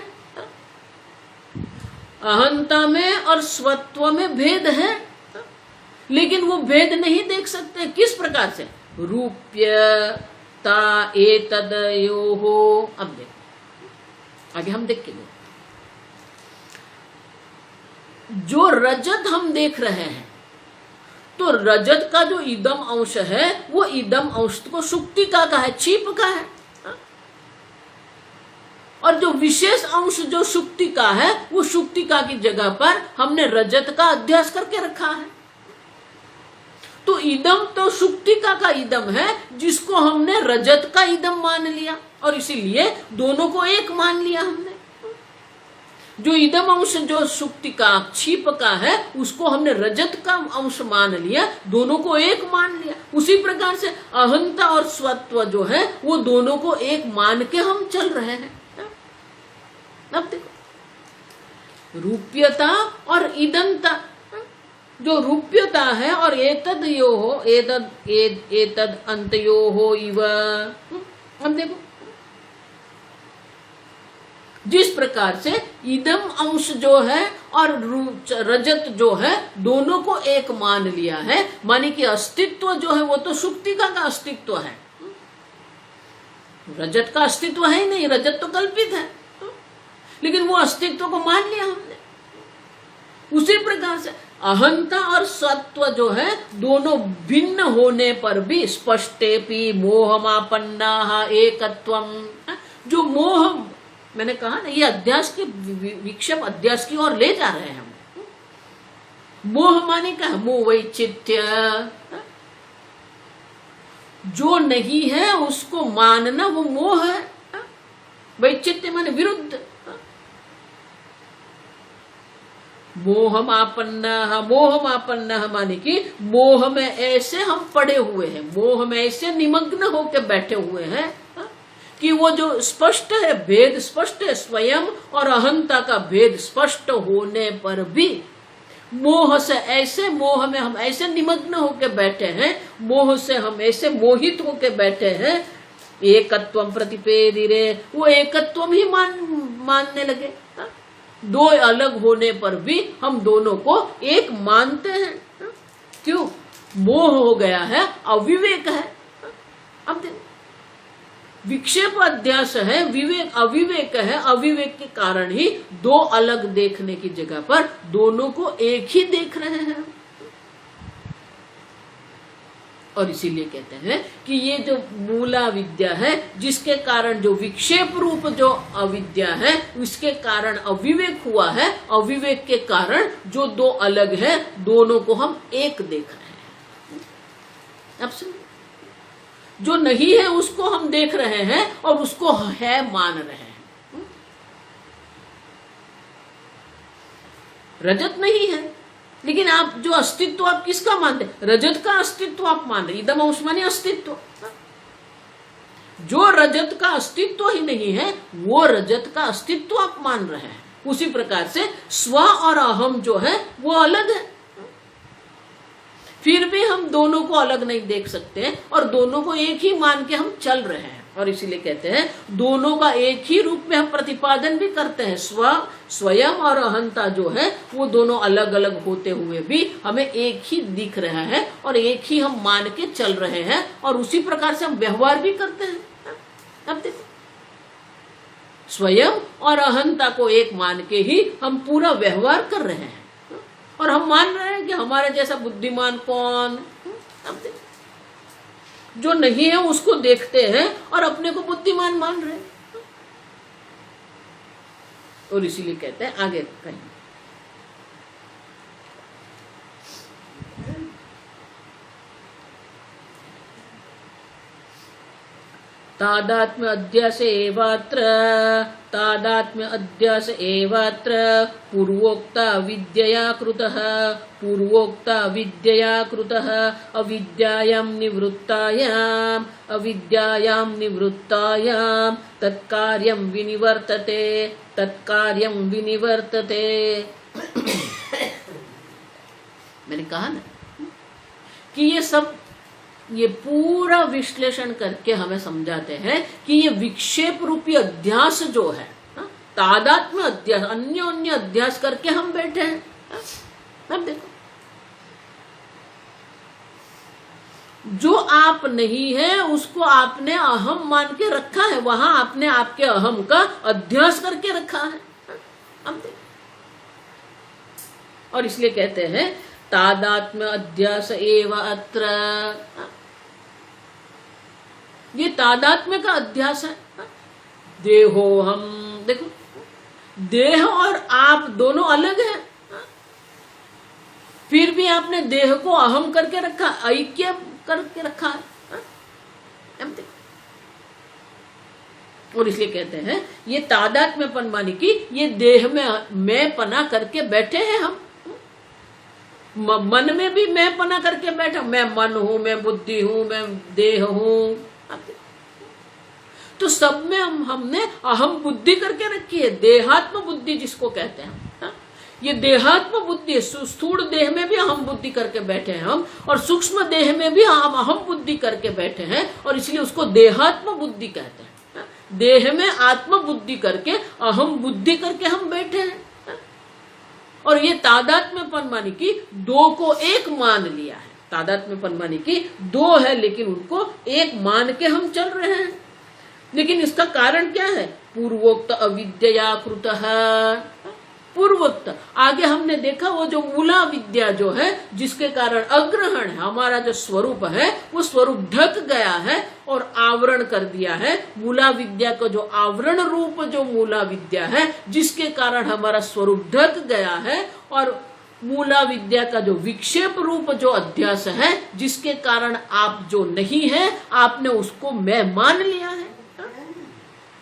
अहंता में और स्वत्व में भेद है, लेकिन वो भेद नहीं देख सकते। किस प्रकार से? रूप्यता एतदयोः। अब देखो आगे हम देख के जो रजत हम देख रहे हैं, तो रजत का जो इदम अंश है वो इदम अंश को सुक्तिका का है, क्षिप का है, और जो विशेष अंश जो सुक्तिका है वो सुक्तिका की जगह पर हमने रजत का अध्यास करके रखा है। तो इदम तो सुक्तिका का इदम है जिसको हमने रजत का इदम मान लिया, और इसीलिए दोनों को एक मान लिया हमने। जो इदम अंश जो सुक्ति का क्षिप का है उसको हमने रजत का अंश मान लिया, दोनों को एक मान लिया। उसी प्रकार से अहंता और स्वत्व जो है वो दोनों को एक मान के हम चल रहे हैं। अब देखो रूप्यता और इदंता, जो रूप्यता है और एतद यो हो, एतद अंतयो हो इव। अब देखो जिस प्रकार से इदम अंश जो है और रजत जो है दोनों को एक मान लिया है, माने कि अस्तित्व जो है वो तो सुक्तिका का अस्तित्व है, रजत का अस्तित्व है ही नहीं, रजत तो कल्पित है, लेकिन वो अस्तित्व को मान लिया हमने। उसी प्रकार से अहंता और सत्व जो है दोनों भिन्न होने पर भी स्पष्टेपि मोहमापन्ना एकत्वम, जो मोह, मैंने कहा ना ये अध्यास के विक्षेप अध्यास की ओर ले जा रहे हैं हम। मोह माने क्या? मोह वैचित्य, जो नहीं है उसको मानना वो मोह है। वैचित्य माने विरुद्ध। मोहमापन्ना, मोहमापन्ना माने कि मोह में ऐसे हम पड़े हुए हैं, मोह में ऐसे निमग्न होकर बैठे हुए हैं कि वो जो स्पष्ट है, भेद स्पष्ट है, स्वयं और अहंता का भेद स्पष्ट होने पर भी मोह से ऐसे, मोह में हम ऐसे निमग्न होकर बैठे हैं, मोह से हम ऐसे मोहित होकर बैठे हैं, एकत्वम प्रतिपेदिरे, वो एकत्वम ही मानने लगे। दो अलग होने पर भी हम दोनों को एक मानते हैं। क्यों? मोह हो गया है, अविवेक है। अब विक्षेप अध्यास है, विवेक अविवेक है, अविवेक के कारण ही दो अलग देखने की जगह पर दोनों को एक ही देख रहे हैं। और इसीलिए कहते हैं कि ये जो मूला विद्या है, जिसके कारण जो विक्षेप रूप जो अविद्या है, उसके कारण अविवेक हुआ है, अविवेक के कारण जो दो अलग है दोनों को हम एक देख रहे हैं। अब सुनिए, जो नहीं है उसको हम देख रहे हैं और उसको है मान रहे हैं। रजत नहीं है, लेकिन आप जो अस्तित्व आप किसका मानते हैं? रजत का अस्तित्व आप मान रहे। इदम अंश माने अस्तित्व। जो रजत का अस्तित्व ही नहीं है वो रजत का अस्तित्व आप मान रहे हैं। उसी प्रकार से स्व और अहम जो है वो अलग है, फिर भी हम दोनों को अलग नहीं देख सकते और दोनों को एक ही मान के हम चल रहे हैं। और इसीलिए कहते हैं दोनों का एक ही रूप में हम प्रतिपादन भी करते हैं। स्वयं और अहंता जो है वो दोनों अलग अलग होते हुए भी हमें एक ही दिख रहा है और एक ही हम मान के चल रहे हैं, और उसी प्रकार से हम व्यवहार भी करते हैं। अब देखो, स्वयं और अहंता को एक मान के ही हम पूरा व्यवहार कर रहे हैं, और हम मान रहे हैं कि हमारे जैसा बुद्धिमान कौन? अब देखो, जो नहीं है उसको देखते हैं और अपने को बुद्धिमान मान रहे हैं। और इसीलिए कहते हैं आगे कहीं तादात्म्य अध्यास एवात्र, तादात्म्य अध्यास एवात्र पूर्वोक्ता विद्यया कृतः, पूर्वोक्ता विद्यया कृतः अविद्यायां निवृत्तायां, अविद्यायां निवृत्तायां तत्कार्यं विनिवर्तते, तत्कार्यं विनिवर्तते। मैंने कहा ना कि ये पूरा विश्लेषण करके हमें समझाते हैं कि ये विक्षेप रूपी अध्यास जो है, तादात्म्य अध्यास, अन्य अध्यास करके हम बैठे हैं। अब देखो, जो आप नहीं है उसको आपने अहम मान के रखा है, वहां आपने आपके अहम का अध्यास करके रखा है। अब देखो, और इसलिए कहते हैं तादात्म्य अध्यास एव अत्र, ये तादात्म्य का अध्यास है। देहो हम, देखो देह और आप दोनों अलग हैं, फिर भी आपने देह को अहम करके रखा, ऐक्य करके रखा है। और इसलिए कहते हैं ये तादात्म्यपन माने कि ये देह में मैं पना करके बैठे हैं हम, मन में भी मैं पना करके बैठा, मैं मन हूं, मैं बुद्धि हूं, मैं देह हूं। तो सब में हमने अहम बुद्धि करके रखी है, देहात्म बुद्धि जिसको कहते हैं। ये देहात्म बुद्धि, स्थूल देह में भी अहम बुद्धि करके बैठे हैं हम, और सूक्ष्म देह में भी हम अहम बुद्धि करके बैठे हैं, और इसलिए उसको देहात्म बुद्धि कहते हैं। देह में आत्म बुद्धि करके, अहम बुद्धि करके हम बैठे हैं। और ये तादात्म्यपन मानी कि दो को एक मान लिया है। तादात्म्यपन मानी कि दो है लेकिन उनको एक मान के हम चल रहे हैं। लेकिन इसका कारण क्या है? पूर्वोक्त अविद्या कृतः। पूर्वोक्त आगे हमने देखा वो जो मूला विद्या जो है, जिसके कारण अग्रहण है, हमारा जो स्वरूप है वो स्वरूप ढक गया है और आवरण कर दिया है। मूला विद्या को जो आवरण रूप जो मूला विद्या है, जिसके कारण हमारा स्वरूप ढक गया है, और मूला विद्या का जो विक्षेप रूप जो अध्यास है, जिसके कारण आप जो नहीं है आपने उसको मैं मान लिया है।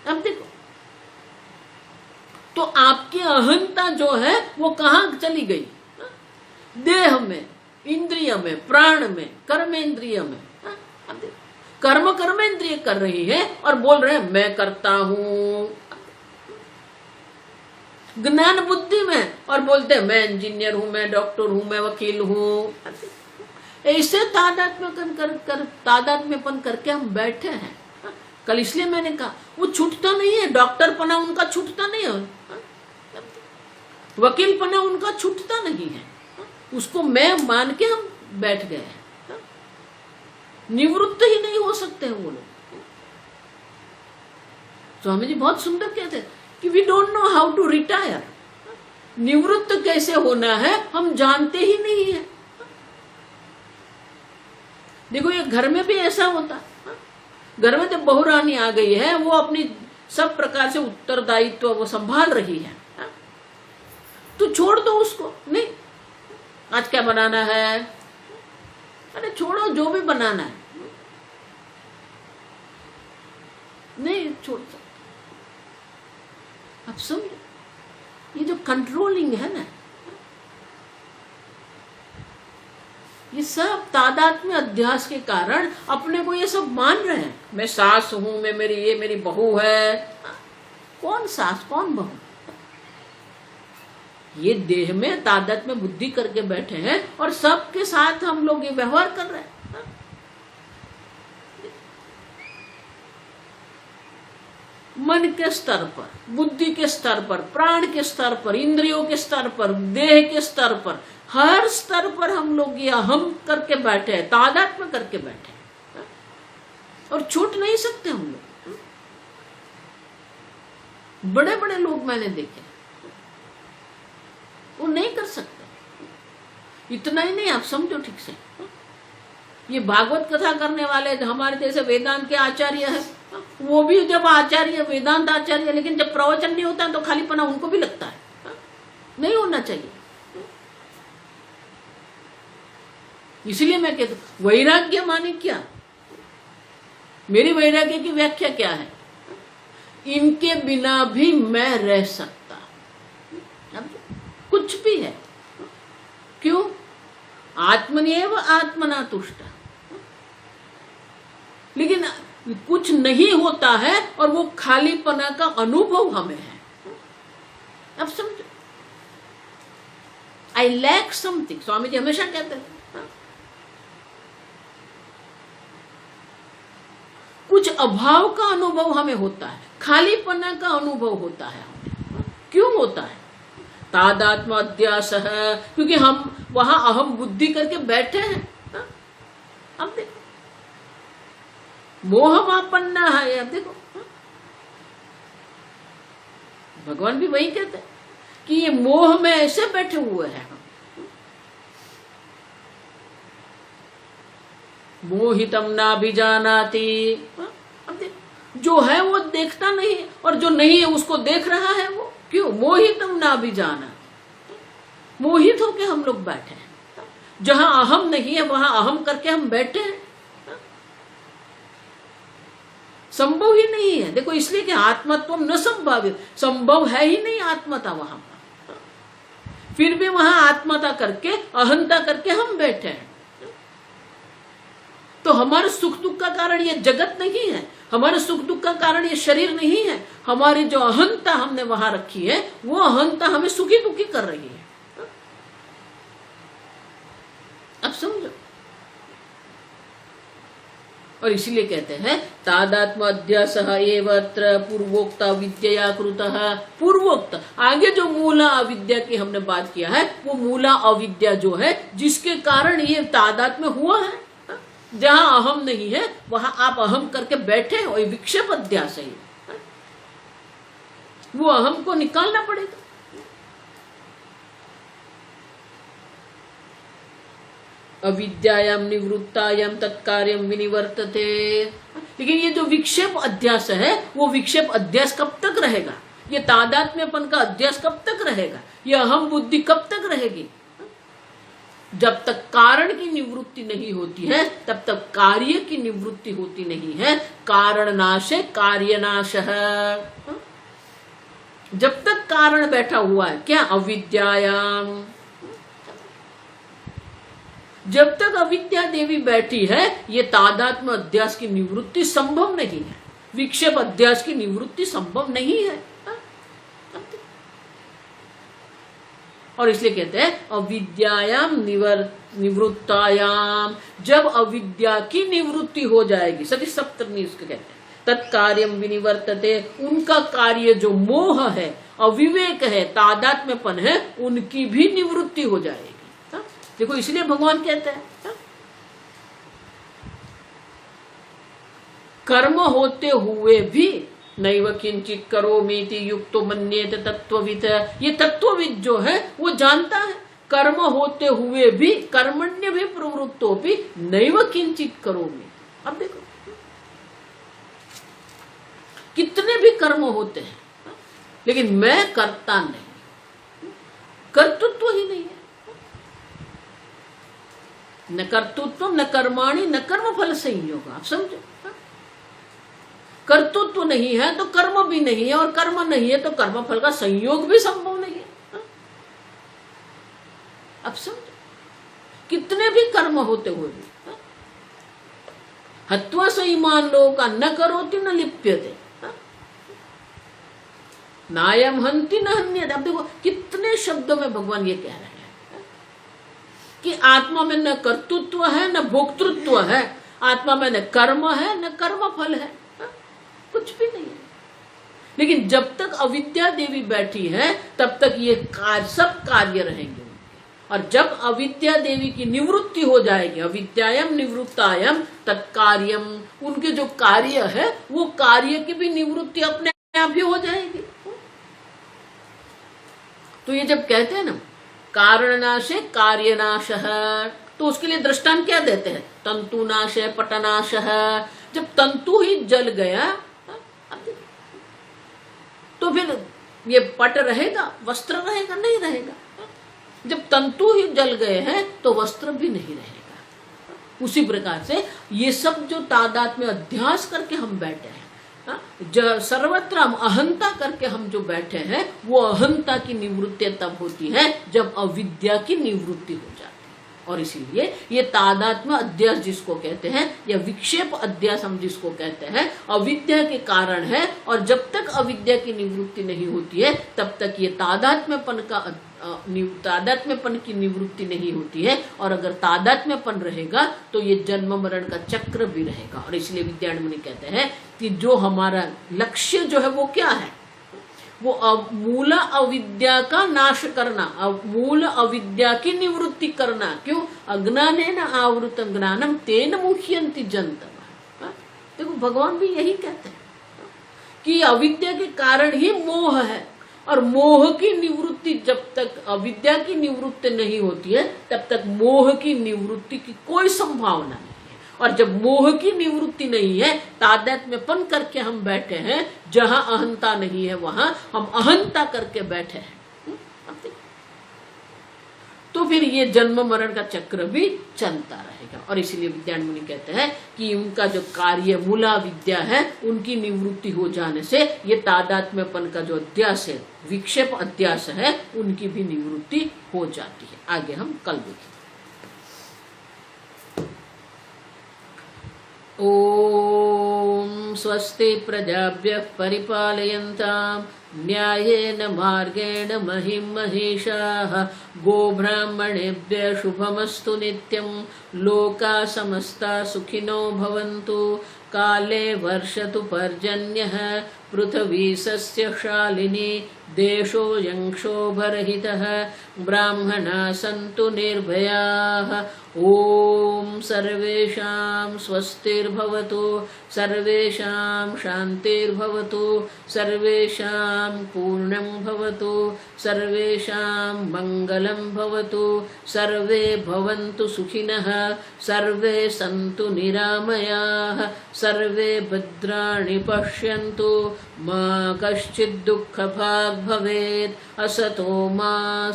अब देखो, तो आपकी अहंता जो है वो कहां चली गई? देह में, इंद्रिय में, प्राण में, कर्मेंद्रिय में। अब देखो, कर्म कर्मेंद्रिय कर रही है और बोल रहे हैं मैं करता हूं। ज्ञान बुद्धि में और बोलते हैं मैं इंजीनियर हूं, मैं डॉक्टर हूं, मैं वकील हूं। ऐसे तादात्म्यपन करके हम बैठे हैं। कल इसलिए मैंने कहा वो छूटता नहीं है। डॉक्टर पना उनका छूटता नहीं है, वकील पना उनका छूटता नहीं है। उसको मैं मान के हम बैठ गए हैं। निवृत्त ही नहीं हो सकते हैं वो लोग। स्वामी जी बहुत सुंदर कहते हैं कि we don't know how to retire. निवृत्त कैसे होना है हम जानते ही नहीं है। देखो ये घर में भी ऐसा होता है। घर में जब बहुरानी आ गई है, वो अपनी सब प्रकार से उत्तरदायित्व वो संभाल रही है, तो छोड़ दो उसको। नहीं, आज क्या बनाना है? अरे छोड़ो, जो भी बनाना है। नहीं छोड़ सकते। अब समझो, ये जो कंट्रोलिंग है ना, ये सब तादात्म्य अध्यास के कारण अपने को ये सब मान रहे हैं। मैं सास हूं, मैं मेरी बहू है। कौन सास कौन बहू? ये देह में तादात्म्य बुद्धि करके बैठे हैं और सबके साथ हम लोग ये व्यवहार कर रहे हैं। मन के स्तर पर, बुद्धि के स्तर पर, प्राण के स्तर पर, इंद्रियों के स्तर पर, देह के स्तर पर, हर स्तर पर हम लोग ये हम करके बैठे हैं, तादात्म्य करके बैठे हैं और छूट नहीं सकते हम लोग। बड़े बड़े लोग मैंने देखे, वो नहीं कर सकते। इतना ही नहीं, आप समझो ठीक से, ये भागवत कथा करने वाले हमारे जैसे वेदांत के आचार्य है, वो भी जब आचार्य, वेदांत आचार्य, लेकिन जब प्रवचन नहीं होता तो खालीपना उनको भी लगता है। नहीं होना चाहिए। इसलिए मैं कहता हूं वैराग्य माने क्या? मेरी वैराग्य की व्याख्या क्या है? इनके बिना भी मैं रह सकता, कुछ भी है। क्यों? आत्मन्येव आत्मना तुष्ट। लेकिन कुछ नहीं होता है और वो खालीपना का अनुभव हमें है। अब समझो, I lack something. Swami ji हमेशा कहते हैं कुछ अभाव का अनुभव हमें होता है, खालीपना का अनुभव होता है हमें। क्यों होता है? तादात्म्य अध्यास है, क्योंकि हम वहां अहम बुद्धि करके बैठे हैं। अब देखो, मोहमापन्ना है। अब देखो, भगवान भी वही कहते हैं कि ये मोह में ऐसे बैठे हुए हैं। मोहितम ना भी जानाति। जो है वो देखता नहीं और जो नहीं है उसको देख रहा है वो। क्यों? मोहितम ना भी जाना। मोहित होके हम लोग बैठे हैं। जहां अहम नहीं है वहां अहम करके हम बैठे हैं। संभव ही नहीं है। देखो, इसलिए कि आत्मत्व न संभावित, संभव है ही नहीं आत्मता वहां पर। फिर भी वहां आत्मता करके, अहंता करके हम बैठे हैं। तो हमारे सुख दुख का कारण ये जगत नहीं है, हमारे सुख दुख का कारण ये शरीर नहीं है। हमारी जो अहंता हमने वहां रखी है, वो अहंता हमें सुखी दुखी कर रही है। अब समझो, और इसीलिए कहते हैं तादात्म्य अध्यासः एव अत्र पूर्वोक्त अविद्यया कृतः। पूर्वोक्त आगे जो मूला अविद्या की हमने बात किया है, वो मूला अविद्या जो है जिसके कारण ये तादात्म्य हुआ है। जहां अहम नहीं है वहां आप अहम करके बैठे हो, ये विक्षेप अध्यास है। वो अहम को निकालना पड़ेगा। अविद्यायाम निवृत्तायाम तत्कार्यम विनिवर्तते। लेकिन ये जो विक्षेप अध्यास है, वो विक्षेप अध्यास कब तक रहेगा? ये तादात्म्यपन का अध्यास कब तक रहेगा? ये अहम बुद्धि कब तक रहेगी? जब तक कारण की निवृत्ति नहीं होती है तब तक कार्य की निवृत्ति होती नहीं है। कारण नाश है कार्य नाश है। जब तक कारण बैठा हुआ है, क्या? अविद्यायाम। जब तक अविद्या देवी बैठी है, ये तादात्म्य अध्यास की निवृत्ति संभव नहीं है, विक्षेप अध्यास की निवृत्ति संभव नहीं है। और इसलिए कहते हैं अविद्यायाम निवृत्तायाम। जब अविद्या की निवृत्ति हो जाएगी, सती सप्तमी इसको कहते हैं, तत्कार्यम विनिवर्तते। उनका कार्य जो मोह है, अविवेक है, तादात्म्यपन है, उनकी भी निवृत्ति हो जाएगी। देखो इसलिए भगवान कहते हैं कर्म होते हुए भी नैव किंचित करोमीति युक्तो मन्येत तत्वविद। ये तत्वविद जो है वो जानता है कर्म होते हुए भी, कर्मण्य भी प्रवृत्तो भी नैव किंचित करोमी। अब देखो कितने भी कर्म होते हैं, लेकिन मैं करता नहीं, कर्तृत्व ही नहीं है। न कर्तृत्व न कर्माणि न कर्म फल संयोग। आप समझो, कर्तृत्व नहीं है तो कर्म भी नहीं है, और कर्म नहीं है तो कर्म फल का संयोग भी संभव नहीं है। अब समझो कितने भी कर्म होते हुए भी हत्वा सईमान लोगों का न करोति न लिप्यते, नायम हंति न हन्यते। अब देखो कितने शब्दों में भगवान ये कह रहे हैं कि आत्मा में न कर्तृत्व है न भोक्तृत्व है, आत्मा में न कर्म है न कर्म फल है, कुछ भी नहीं है। लेकिन जब तक अविद्या देवी बैठी है तब तक ये सब कार्य रहेंगे उनके। और जब अविद्या देवी की निवृत्ति हो जाएगी, अविद्यायम निवृत्तायम तत्कार्यम, उनके जो कार्य है वो कार्य की भी निवृत्ति अपने आप ही हो जाएगी। तो ये जब कहते हैं ना कारण नाश है कार्य नाश है, तो उसके लिए दृष्टांत क्या देते हैं? तंतु नाश है पटनाश है। जब तंतु ही जल गया तो फिर ये पट रहेगा, वस्त्र रहेगा? नहीं रहेगा। जब तंतु ही जल गए हैं तो वस्त्र भी नहीं रहेगा। उसी प्रकार से ये सब जो तादात्म्य अध्यास करके हम बैठे हैं, सर्वत्र हम अहंता करके हम जो बैठे हैं, वो अहंता की निवृत्ति तब होती है जब अविद्या की निवृत्ति हो जाती है। और इसीलिए ये तादात्म्य अध्यास जिसको कहते हैं, या विक्षेप अध्यास हम जिसको कहते हैं, अविद्या के कारण है। और जब तक अविद्या की निवृत्ति नहीं होती है तब तक ये तादात्म्यपन की निवृत्ति नहीं होती है। और अगर तादात्म्यपन रहेगा तो ये जन्म मरण का चक्र भी रहेगा। और इसलिए विद्यारण्य मुनि कहते हैं कि जो हमारा लक्ष्य जो है वो क्या है? वो मूल अविद्या का नाश करना, मूल अविद्या की निवृत्ति करना। क्यों? अज्ञानेन आवृतम ज्ञानम तेन मुह्यन्ति जन्तवः। देखो भगवान भी यही कहते हैं कि अविद्या के कारण ही मोह है, और मोह की निवृत्ति, जब तक अविद्या की निवृत्ति नहीं होती है तब तक मोह की निवृत्ति की कोई संभावना नहीं है। और जब मोह की निवृत्ति नहीं है, तादात्म्यपन करके हम बैठे हैं, जहां अहंता नहीं है वहां हम अहंता करके बैठे हैं, तो फिर ये जन्म मरण का चक्र भी चलता रहेगा। और इसीलिए विद्यारण्य मुनि कहते हैं कि उनका जो कार्य मूला विद्या है, उनकी निवृत्ति हो जाने से ये तादात्म्यपन का जो अध्यास है, विक्षेप अध्यास है, उनकी भी निवृत्ति हो जाती है। आगे हम कल देखेंगे। ओम स्वस्ति प्रजाभ्यः परिपालयन्ताम् न्यायेन मार्गेण महिं महिषाः गोब्राह्मणेभ्यः शुभमस्तु नित्यं लोकाः समस्ताः सुखिनो भवन्तु काले वर्षतु पर्जन्यः पृथिवी सस्यशालिनी देशोऽयं क्षोभरहितः ब्राह्मणाः सन्तु निर्भयाः ॐ सर्वेषां स्वस्तिर्भवतु सर्वेषां शान्तिर्भवतु सर्वेषां पूर्णं भवतु सर्वेषां मङ्गलं भवतु सर्वे भवन्तु सुखिनः सर्वे सन्तु निरामयाः सर्वे भद्राणि पश्यन्तु मा कश्चित् दुःखभाग् भवेत् असतो मा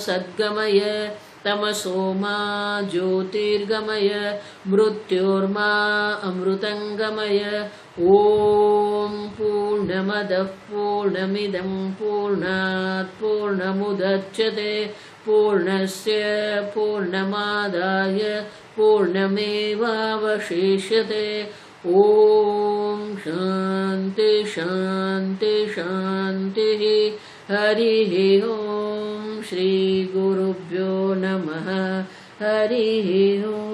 सद्गमय तमसो मा ज्योतिर्गमय मृत्योर्मा अमृतङ्गमय ॐ पूर्णमदः पूर्णमिदं पूर्णात् पूर्णमुदच्यते पूर्णस्य पूर्णमादाय पूर्णमेवावशिष्यते ॐ शान्ति शान्ति शान्तिः हरिः ॐ श्रीगुरुभ्यो नमः हरिः ॐ।